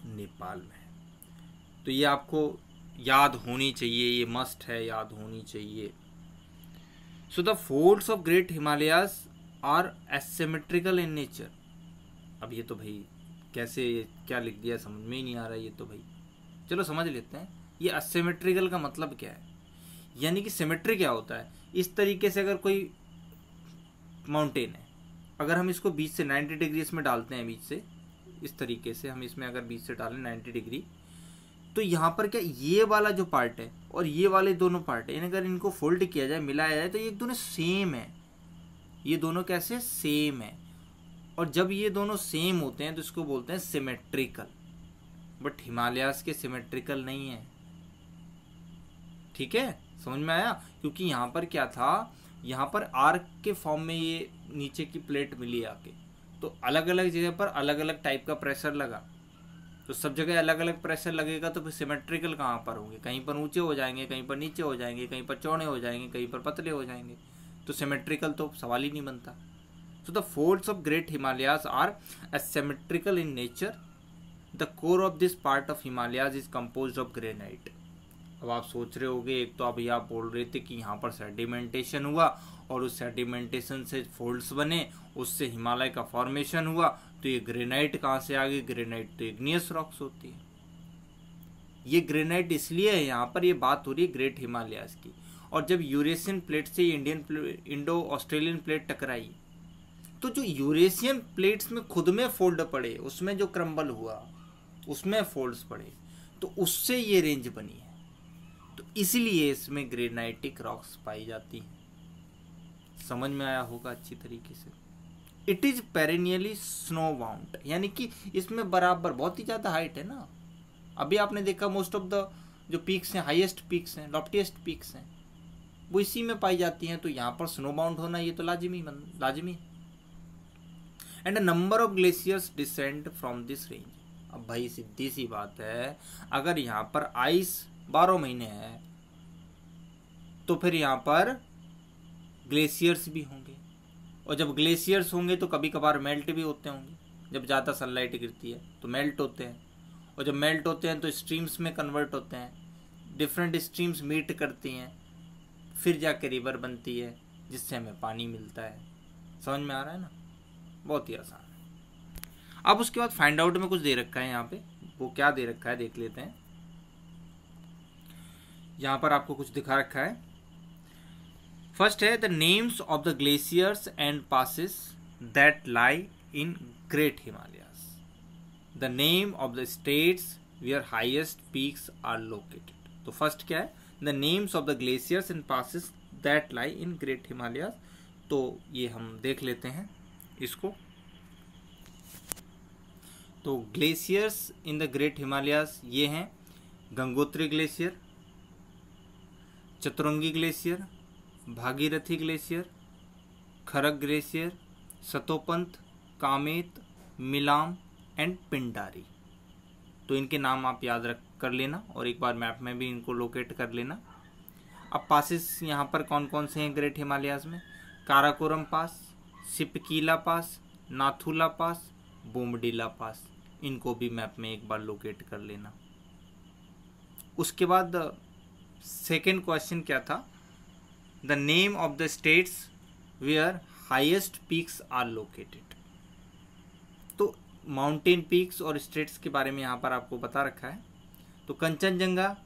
नेपाल में है। तो ये आपको याद होनी चाहिए, ये मस्ट है, याद होनी चाहिए। So the folds of great Himalayas are asymmetrical in nature. अब ये तो भाई कैसे क्या लिख दिया समझ में ही नहीं आ रहा ये तो भाई, चलो समझ लेते हैं। ये असिमेट्रिकल का मतलब क्या है, यानी कि सिमेट्री क्या होता है। इस तरीके से अगर कोई माउंटेन है, अगर हम इसको बीच से 90 डिग्री इसमें डालते हैं, बीच से इस तरीके से हम इसमें अगर बीच से डालें 90 डिग्री, तो यहाँ पर क्या ये वाला जो पार्ट है और ये वाले दोनों पार्ट है, अगर इनको फोल्ड किया जाए, मिलाया जाए, तो ये दोनों सेम है। ये दोनों कैसे सेम है, और जब ये दोनों सेम होते हैं तो इसको बोलते हैं सिमेट्रिकल। बट हिमालयास के सिमेट्रिकल नहीं है, ठीक है, समझ में आया। क्योंकि यहाँ पर क्या था, यहाँ पर आर्क के फॉर्म में ये नीचे की प्लेट मिली आके, तो अलग अलग जगह पर अलग अलग टाइप का प्रेशर लगा, तो सब जगह अलग अलग प्रेशर लगेगा, तो फिर सिमेट्रिकल कहाँ पर होंगे, कहीं पर ऊंचे हो जाएंगे, कहीं पर नीचे हो जाएंगे, कहीं पर चौड़े हो जाएंगे, कहीं पर पतले हो जाएंगे, तो सिमेट्रिकल तो सवाल ही नहीं बनता। So the folds of great Himalayas are asymmetrical in nature. The core of this part of Himalayas is composed of granite. अब आप सोच रहे होगे, एक तो अभी आप बोल रहे थे कि यहाँ पर सेडिमेंटेशन हुआ और उस सेडिमेंटेशन से फोल्ड्स बने, उससे हिमालय का फॉर्मेशन हुआ, तो ये ग्रेनाइट कहाँ से आ गई। ग्रेनाइट तो इग्नियस रॉक्स होती है। ये ग्रेनाइट इसलिए है, यहाँ पर ये बात हो रही है ग्रेट हिमालयाज की। और जब यूरेशियन प्लेट से इंडो ऑस्ट्रेलियन प्लेट टकराई, तो जो यूरेशियन प्लेट्स में खुद में फोल्ड पड़े, उसमें जो क्रम्बल हुआ, उसमें फोल्ड्स पड़े, तो उससे ये रेंज बनी है। तो इसीलिए इसमें ग्रेनाइटिक रॉक्स पाई जाती हैं। समझ में आया होगा अच्छी तरीके से। इट इज पेरेनियली स्नो बाउंड, यानी कि इसमें बराबर बहुत ही ज्यादा हाइट है ना। अभी आपने देखा मोस्ट ऑफ द जो पीक्स हैं, हाईएस्ट पीक्स हैं, लॉफ्टीएस्ट पीक्स हैं, वो इसी में पाई जाती हैं। तो यहाँ पर स्नो बाउंड होना ये तो लाजिमी है। And a number of glaciers descend from this range. अब भाई सीधी सी बात है, अगर यहाँ पर आइस 12 महीने है तो फिर यहाँ पर ग्लेशियर्स भी होंगे, और जब ग्लेशियर्स होंगे तो कभी कभार मेल्ट भी होते होंगे। जब ज़्यादा सनलाइट गिरती है तो मेल्ट होते हैं, और जब मेल्ट होते हैं तो स्ट्रीम्स में कन्वर्ट होते हैं, डिफरेंट स्ट्रीम्स मीट करती हैं, फिर जाके रिवर बनती है जिससे हमें पानी मिलता है। समझ में आ रहा है ना, बहुत ही आसान है। अब उसके बाद फाइंड आउट में कुछ दे रखा है यहाँ पे, वो क्या दे रखा है देख लेते हैं। यहाँ पर आपको कुछ दिखा रखा है। फर्स्ट है the names of the glaciers and passes that lie in great Himalayas. The name of the states where highest peaks are located. तो फर्स्ट क्या है, the names of the glaciers and passes that lie in great Himalayas. तो ये हम देख लेते हैं इसको। तो glaciers in the great Himalayas ये हैं Gangotri glacier, Chaturangi glacier, Bhagirathi glacier, Kharag glacier, Satopanth, Kamet, Milam and Pindari. तो इनके नाम आप याद कर लेना और एक बार मैप में भी इनको लोकेट कर लेना। अब पासेस यहाँ पर कौन कौन से हैं ग्रेट हिमालयाज में, काराकोरम पास, सिपकीला पास, नाथुला पास, बोमडीला पास, इनको भी मैप में एक बार लोकेट कर लेना। उसके बाद सेकेंड क्वेश्चन क्या था, the name of the states where highest peaks are located. तो माउंटेन पीक्स और स्टेट्स के बारे में यहाँ पर आपको बता रखा है। तो कंचनजंगा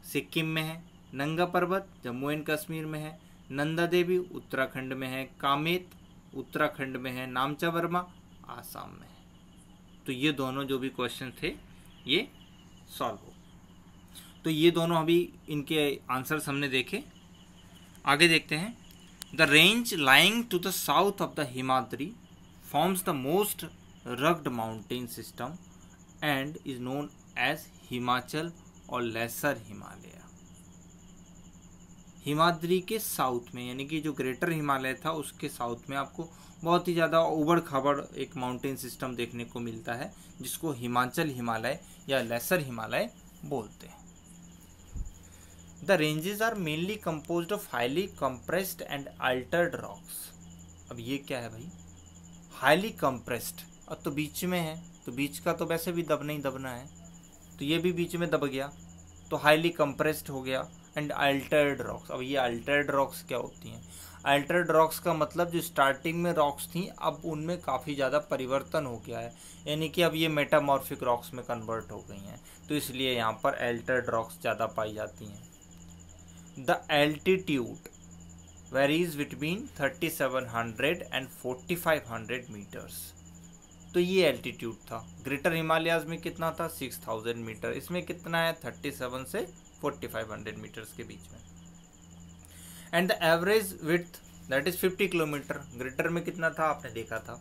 सिक्किम में है, नंगा पर्वत जम्मू एंड कश्मीर में है, नंदा देवी उत्तराखंड में है, कामेत उत्तराखंड में है, नामचा वर्मा आसाम में है। तो ये दोनों जो भी क्वेश्चन थे ये सॉल्व हो। तो ये दोनों अभी इनके आंसर्स हमने देखे। आगे देखते हैं। The range lying to the south of the Himadri forms the most rugged mountain system and is known as Himachal or lesser Himalaya. Himadri के साउथ में, यानी कि जो ग्रेटर हिमालय था उसके साउथ में आपको बहुत ही ज़्यादा उबड़ खाबड़ एक माउंटेन सिस्टम देखने को मिलता है, जिसको हिमाचल हिमालय या लेसर हिमालय बोलते हैं। The ranges are mainly composed of highly compressed and altered rocks. अब ये क्या है भाई, हाईली कंप्रेस्ड, अब तो बीच में है, तो बीच का तो वैसे भी दबना ही दबना है, तो ये भी बीच में दब गया, तो हाईली कंप्रेस्ड हो गया। एंड अल्टर्ड रॉक्स, अब ये अल्टर्ड रॉक्स क्या होती हैं? अल्टर्ड रॉक्स का मतलब जो स्टार्टिंग में रॉक्स थी अब उनमें काफ़ी ज़्यादा परिवर्तन हो गया है, यानी कि अब ये मेटामॉर्फिक रॉक्स में कन्वर्ट हो गई हैं, तो इसलिए यहाँ पर अल्टर्ड रॉक्स ज़्यादा पाई जाती हैं। The altitude varies between 3700 and 4500 metres. तो ये एल्टीट्यूड था। ग्रेटर हिमालयाज में कितना था? 6000 मीटर। इसमें कितना है? 37 से 4500 मीटर्स के बीच में। And the average width that is 50 kilometre. Greater में कितना था? आपने देखा था।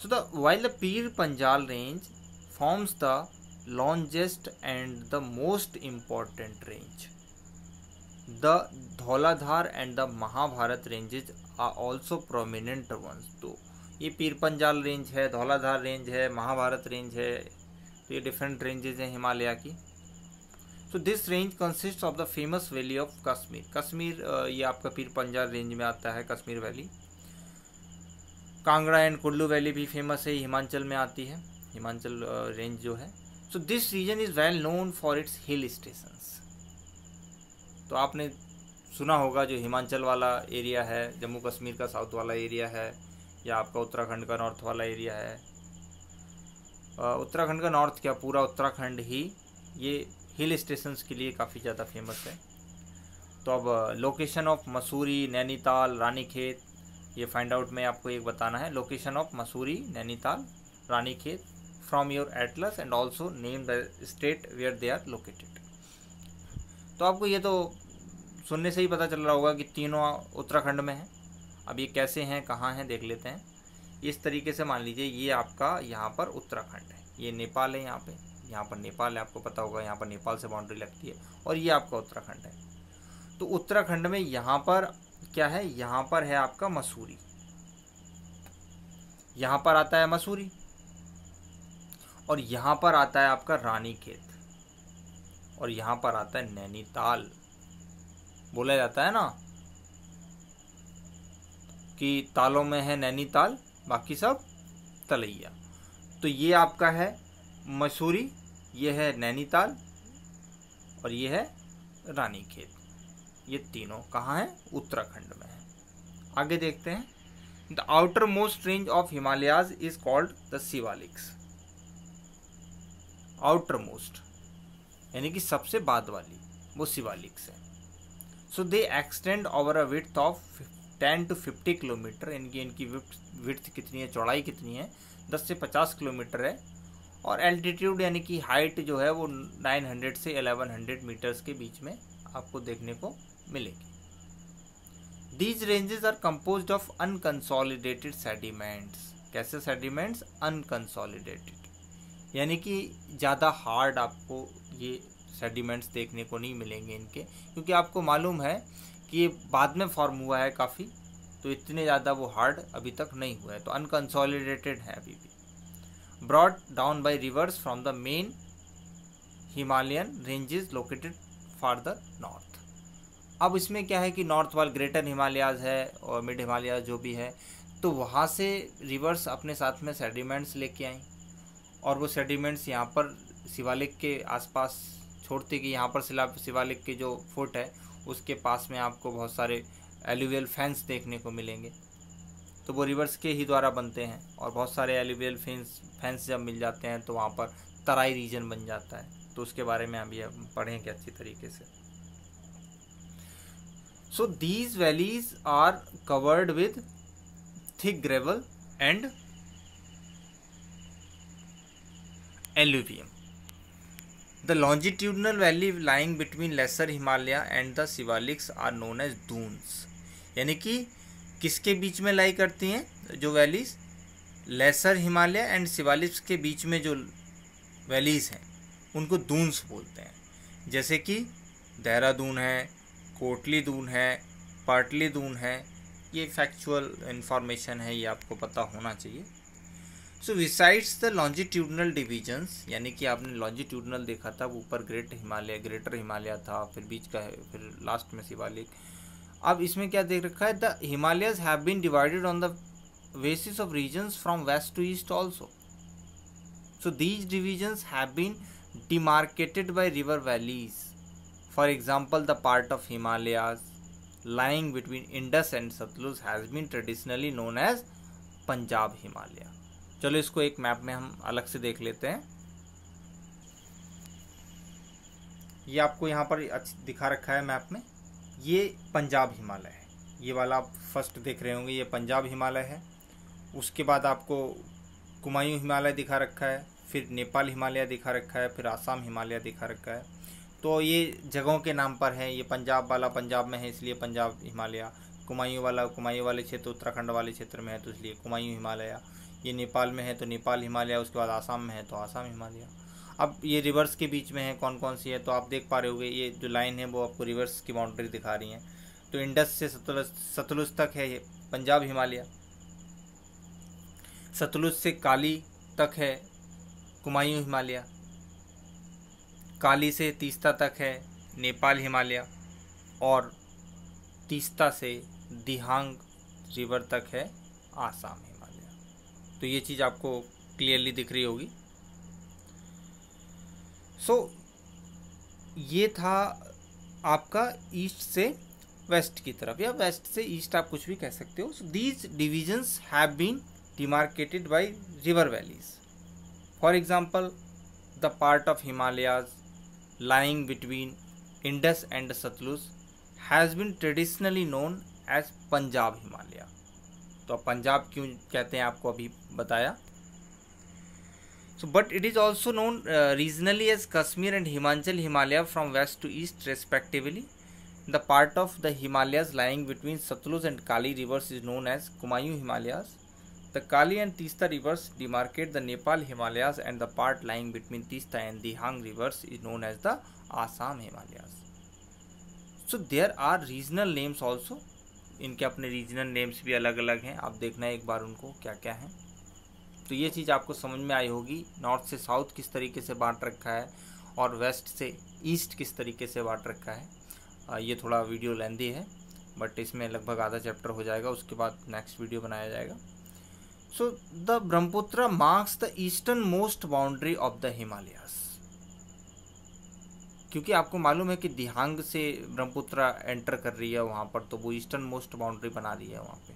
So the while the Pir Panjal range forms the longest and the most important range, the Dhauladhar and the Mahabharat ranges are also prominent ones. तो ये पीर पंजाल रेंज है, धौलाधार रेंज है, महाभारत रेंज है, तो ये डिफरेंट रेंजेज हैं हिमालय की। तो this range consist of the famous valley of Kashmir. Kashmir ये आपका पीर पंजाल रेंज में आता है, Kashmir valley. Kangra and Kullu valley भी फेमस है, हिमाचल में आती है, हिमाचल रेंज जो है। So this region is well known for its hill stations. तो आपने सुना होगा जो हिमाचल वाला एरिया है, जम्मू कश्मीर का साउथ वाला एरिया है, या आपका उत्तराखंड का नॉर्थ वाला एरिया है। उत्तराखंड का नॉर्थ क्या, पूरा उत्तराखंड ही ये हिल स्टेशंस के लिए काफ़ी ज़्यादा फेमस है। तो अब लोकेशन ऑफ मसूरी, नैनीताल, रानीखेत, ये फाइंड आउट में आपको एक बताना है। Location of Mussoorie, Nainital, Ranikhet from your atlas and also name the state where they are located. तो आपको ये तो सुनने से ही पता चल रहा होगा कि तीनों उत्तराखंड में हैं। अब ये कैसे हैं, कहाँ हैं, देख लेते हैं। इस तरीके से मान लीजिए ये आपका यहाँ पर उत्तराखंड है, ये नेपाल है, यहाँ पर नेपाल है, आपको पता होगा यहाँ पर नेपाल से बाउंड्री लगती है, और ये आपका उत्तराखंड है। तो उत्तराखंड में यहाँ पर क्या है, यहाँ पर है आपका मसूरी, यहाँ पर आता है मसूरी, और यहाँ पर आता है आपका रानीखेत, और यहाँ पर आता है नैनीताल। बोला जाता है ना कि तालों में है नैनीताल, बाकी सब तलैया। तो ये आपका है मसूरी, ये है नैनीताल, और ये है रानीखेत। ये तीनों कहाँ हैं? उत्तराखंड में है। आगे देखते हैं। The outermost range of Himalayas is called the Shivaliks. Outermost यानी कि सबसे बाद वाली, वो शिवालिक्स है। So they extend over a width of 10 to 50 kilometre. इनकी विड्थ कितनी है, चौड़ाई कितनी है? 10 से 50 किलोमीटर है। और एल्टीट्यूड यानी कि हाइट जो है वो 900 से 1100 मीटर्स के बीच में आपको देखने को मिलेगी। These ranges are composed of unconsolidated sediments. कैसे सेडिमेंट्स? अनकंसोलिडेटेड, यानी कि ज़्यादा हार्ड आपको ये सेडिमेंट्स देखने को नहीं मिलेंगे इनके, क्योंकि आपको मालूम है कि ये बाद में फॉर्म हुआ है काफ़ी, तो इतने ज़्यादा वो हार्ड अभी तक नहीं हुआ है, तो अनकंसोलिडेटेड है अभी भी। Brought down by reverse from the main Himalayan ranges located for the north. अब इसमें क्या है कि नॉर्थ वाल ग्रेटर हिमालयाज है और मिड हिमालयाज जो भी है, तो वहाँ से रिवर्स अपने साथ में सेडिमेंट्स लेके आई, और वो सेडिमेंट्स यहाँ पर शिवालिक के आसपास छोड़ते कि यहाँ पर शिवालिक के जो फुट है उसके पास में आपको बहुत सारे एलुवियल फैंस देखने को मिलेंगे। तो वो रिवर्स के ही द्वारा बनते हैं और बहुत सारे एलुवियल फैंस जब मिल जाते हैं तो वहाँ पर तराई रीजन बन जाता है। तो उसके बारे में अभी हम पढ़ेंगे अच्छी तरीके से। So these valleys are covered with thick gravel and alluvium. The longitudinal valley lying between Lesser Himalaya and the Shivaliks are known as dunes। यानी कि किसके बीच में लाई करती हैं जो valleys? Lesser Himalaya and Shivaliks के बीच में जो वैलीज हैं उनको दून्स बोलते हैं। जैसे कि देहरादून है, कोटली दून है, पाटली दून है। ये फैक्चुअल इंफॉर्मेशन है, ये आपको पता होना चाहिए। So besides the longitudinal divisions, यानी कि आपने लॉन्जिट्यूडनल देखा था, ऊपर ग्रेटर हिमालय था, फिर बीच का है, फिर लास्ट में शिवालिक। अब इसमें क्या देख रखा है? The Himalayas have been divided on the basis of regions from west to east also. So these divisions have been demarcated by river valleys. For example the part of Himalayas lying between Indus and Satluj has been traditionally known as Punjab Himalaya. चलो इसको एक map में हम अलग से देख लेते हैं। ये आपको यहाँ पर दिखा रखा है मैप में, ये पंजाब हिमालय है। ये वाला आप फर्स्ट देख रहे होंगे, ये पंजाब हिमालय है। उसके बाद आपको कुमायूं हिमालय दिखा रखा है, फिर नेपाल हिमालय दिखा रखा है, फिर आसाम हिमालय दिखा रखा है। तो ये जगहों के नाम पर है। ये पंजाब वाला पंजाब में है इसलिए पंजाब हिमालय, कुमायूं वाले क्षेत्र उत्तराखंड वाले क्षेत्र में है तो इसलिए कुमायूं हिमालय। ये नेपाल में है तो नेपाल हिमालय, उसके बाद आसाम में है तो आसाम हिमालय। अब ये रिवर्स के बीच में है, कौन कौन सी है तो आप देख पा रहे होंगे, ये जो लाइन है वो आपको रिवर्स की बाउंड्री दिखा रही है। तो इंडस से सतलुज तक है ये पंजाब हिमालय, सतलुज से काली तक है कुमायूं हिमालय, काली से तीस्ता तक है नेपाल हिमालय, और तीस्ता से दिहांग रिवर तक है आसाम हिमालय। तो ये चीज़ आपको क्लियरली दिख रही होगी। सो ये था आपका ईस्ट से वेस्ट की तरफ, या वेस्ट से ईस्ट आप कुछ भी कह सकते हो। So these divisions have been demarcated by river valleys. For example the part of Himalayas lying between Indus and Satluj has been traditionally known as Punjab Himalaya. तो अब पंजाब क्यों कहते हैं आपको अभी बताया। So but it is also known regionally as Kashmir and Himachal Himalaya from west to east respectively. The part of the Himalayas lying between Satluj and Kali rivers is known as Kumayu Himalayas. The Kali and Teesta rivers demarcate the Nepal Himalayas, and the part lying between Teesta and Dihang rivers is known as the Assam Himalayas. So there are regional names also. इनके अपने regional names भी अलग अलग हैं, आप देखना एक बार उनको क्या क्या हैं। तो ये चीज़ आपको समझ में आई होगी, नॉर्थ से साउथ किस तरीके से बांट रखा है और वेस्ट से ईस्ट किस तरीके से बांट रखा है। ये थोड़ा वीडियो लेंदी है बट इसमें लगभग आधा चैप्टर हो जाएगा, उसके बाद नेक्स्ट वीडियो बनाया जाएगा। So the Brahmaputra marks the easternmost boundary of the Himalayas। क्योंकि आपको मालूम है कि दिहांग से ब्रह्मपुत्र एंटर कर रही है वहाँ पर, तो वो ईस्टर्न मोस्ट बाउंड्री बना रही है वहाँ पे।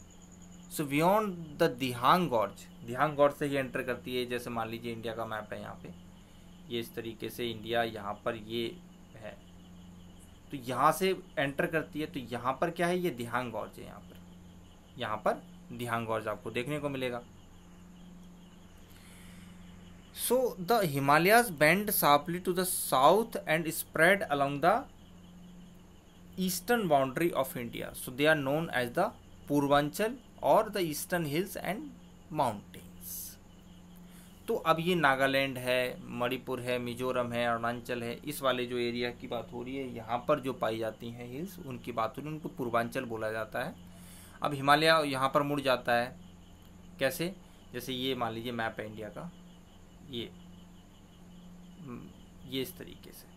सो बियॉन्ड द दिहांग गॉर्ज से ही एंटर करती है। जैसे मान लीजिए इंडिया का मैप है यहाँ पे, ये इस तरीके से इंडिया यहाँ पर ये है, तो यहाँ से एंटर करती है। तो यहाँ पर क्या है, ये दिहांग गॉर्ज है। यहाँ पर दिहांग गॉर्ज आपको देखने को मिलेगा। So the Himalayas bend sharply to the south and spread along the eastern boundary of India. So they are known as the Purvanchal or the Eastern Hills and Mountains. तो अब ये नागालैंड है, मणिपुर है, मिजोरम है, अरुणाचल है, इस वाले जो एरिया की बात हो रही है, यहाँ पर जो पाई जाती हैं हिल्स, उनकी बात हो रही है, उनको पूर्वांचल बोला जाता है। अब हिमालय यहाँ पर मुड़ जाता है, कैसे? जैसे ये मान लीजिए मैप है इंडिया का, ये इस तरीके से,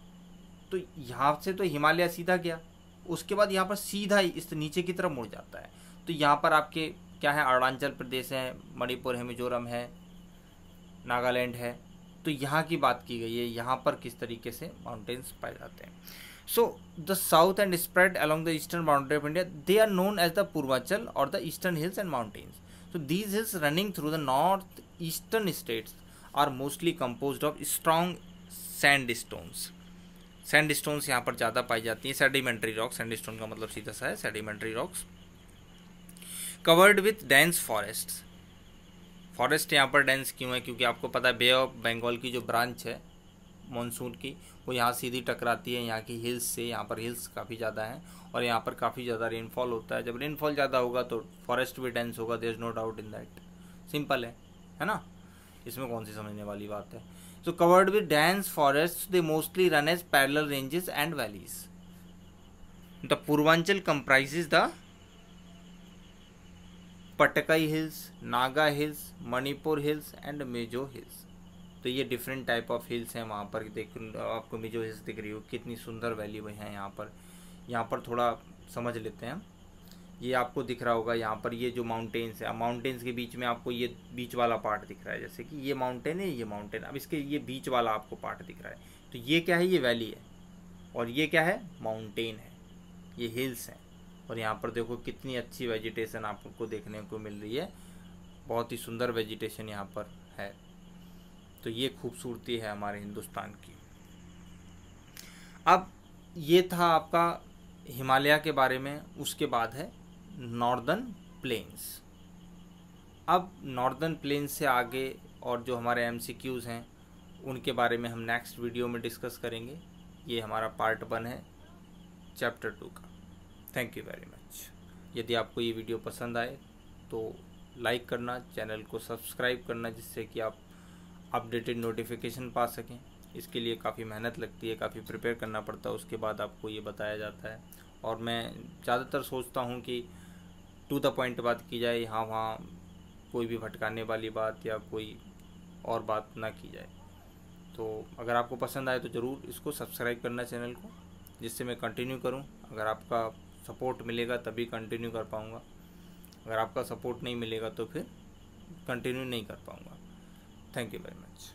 तो यहाँ से तो हिमालय सीधा गया, उसके बाद यहाँ पर सीधा इस नीचे की तरफ मुड़ जाता है। तो यहाँ पर आपके क्या है, अरुणाचल प्रदेश है, मणिपुर है, मिजोरम है, नागालैंड है, तो यहाँ की बात की गई है, यहाँ पर किस तरीके से माउंटेन्स पाए जाते हैं। So the south and spread along the eastern boundary of India, they are known as the Purvachal or the eastern hills and mountains. So these hills running through the north eastern states are mostly composed of strong sandstones. Sandstones यहाँ पर ज़्यादा पाई जाती हैं, sedimentary rocks, sandstone का मतलब सीधा सा है sedimentary rocks, covered with dense forests. Forest यहाँ पर डेंस क्यों है, क्योंकि आपको पता है बे ऑफ बंगाल की जो ब्रांच है मॉनसून की, वो यहाँ सीधी टकराती है यहाँ की हिल्स से। यहाँ पर हिल्स काफ़ी ज़्यादा हैं और यहाँ पर काफ़ी ज़्यादा रेनफॉल होता है। जब रेनफॉल ज़्यादा होगा तो फॉरेस्ट भी डेंस होगा, there is no doubt in that, simple है ना, इसमें कौन सी समझने वाली बात है। So covered with dense forest, they mostly run as parallel ranges and valleys. The Purvanchal comprises the Patkai hills, Naga hills, Manipur hills and Mizo hills. तो ये डिफरेंट टाइप ऑफ हिल्स हैं वहाँ पर। देख आपको मिजो हिल्स दिख रही हो, कितनी सुंदर वैली हुई है यहाँ पर। यहाँ पर थोड़ा समझ लेते हैं हम। ये आपको दिख रहा होगा यहाँ पर, ये जो माउंटेन्स है, माउंटेन्स के बीच में आपको ये बीच वाला पार्ट दिख रहा है, जैसे कि ये माउंटेन है, ये माउंटेन, अब इसके ये बीच वाला आपको पार्ट दिख रहा है। तो ये क्या है, ये वैली है, और ये क्या है, माउंटेन है, ये हिल्स हैं। और यहाँ पर देखो कितनी अच्छी वेजिटेशन आपको देखने को मिल रही है, बहुत ही सुंदर वेजिटेशन यहाँ पर है। तो ये खूबसूरती है हमारे हिंदुस्तान की। अब ये था आपका हिमालय के बारे में। उसके बाद है नॉर्दर्न प्लेन्स। अब नॉर्दर्न प्लेन्स से आगे और जो हमारे MCQs हैं उनके बारे में हम नेक्स्ट वीडियो में डिस्कस करेंगे। ये हमारा पार्ट 1 है चैप्टर 2 का। Thank you very much. यदि आपको ये वीडियो पसंद आए तो लाइक करना, चैनल को सब्सक्राइब करना, जिससे कि आप अपडेटेड नोटिफिकेशन पा सकें। इसके लिए काफ़ी मेहनत लगती है, काफ़ी प्रिपेयर करना पड़ता है, उसके बाद आपको ये बताया जाता है। और मैं ज़्यादातर सोचता हूँ कि टू द पॉइंट बात की जाए, यहाँ वहाँ कोई भी भटकाने वाली बात या कोई और बात ना की जाए। तो अगर आपको पसंद आए तो ज़रूर इसको सब्सक्राइब करना चैनल को, जिससे मैं कंटिन्यू करूँ। अगर आपका सपोर्ट मिलेगा तभी कंटिन्यू कर पाऊँगा, अगर आपका सपोर्ट नहीं मिलेगा तो फिर कंटिन्यू नहीं कर पाऊँगा। Thank you very much.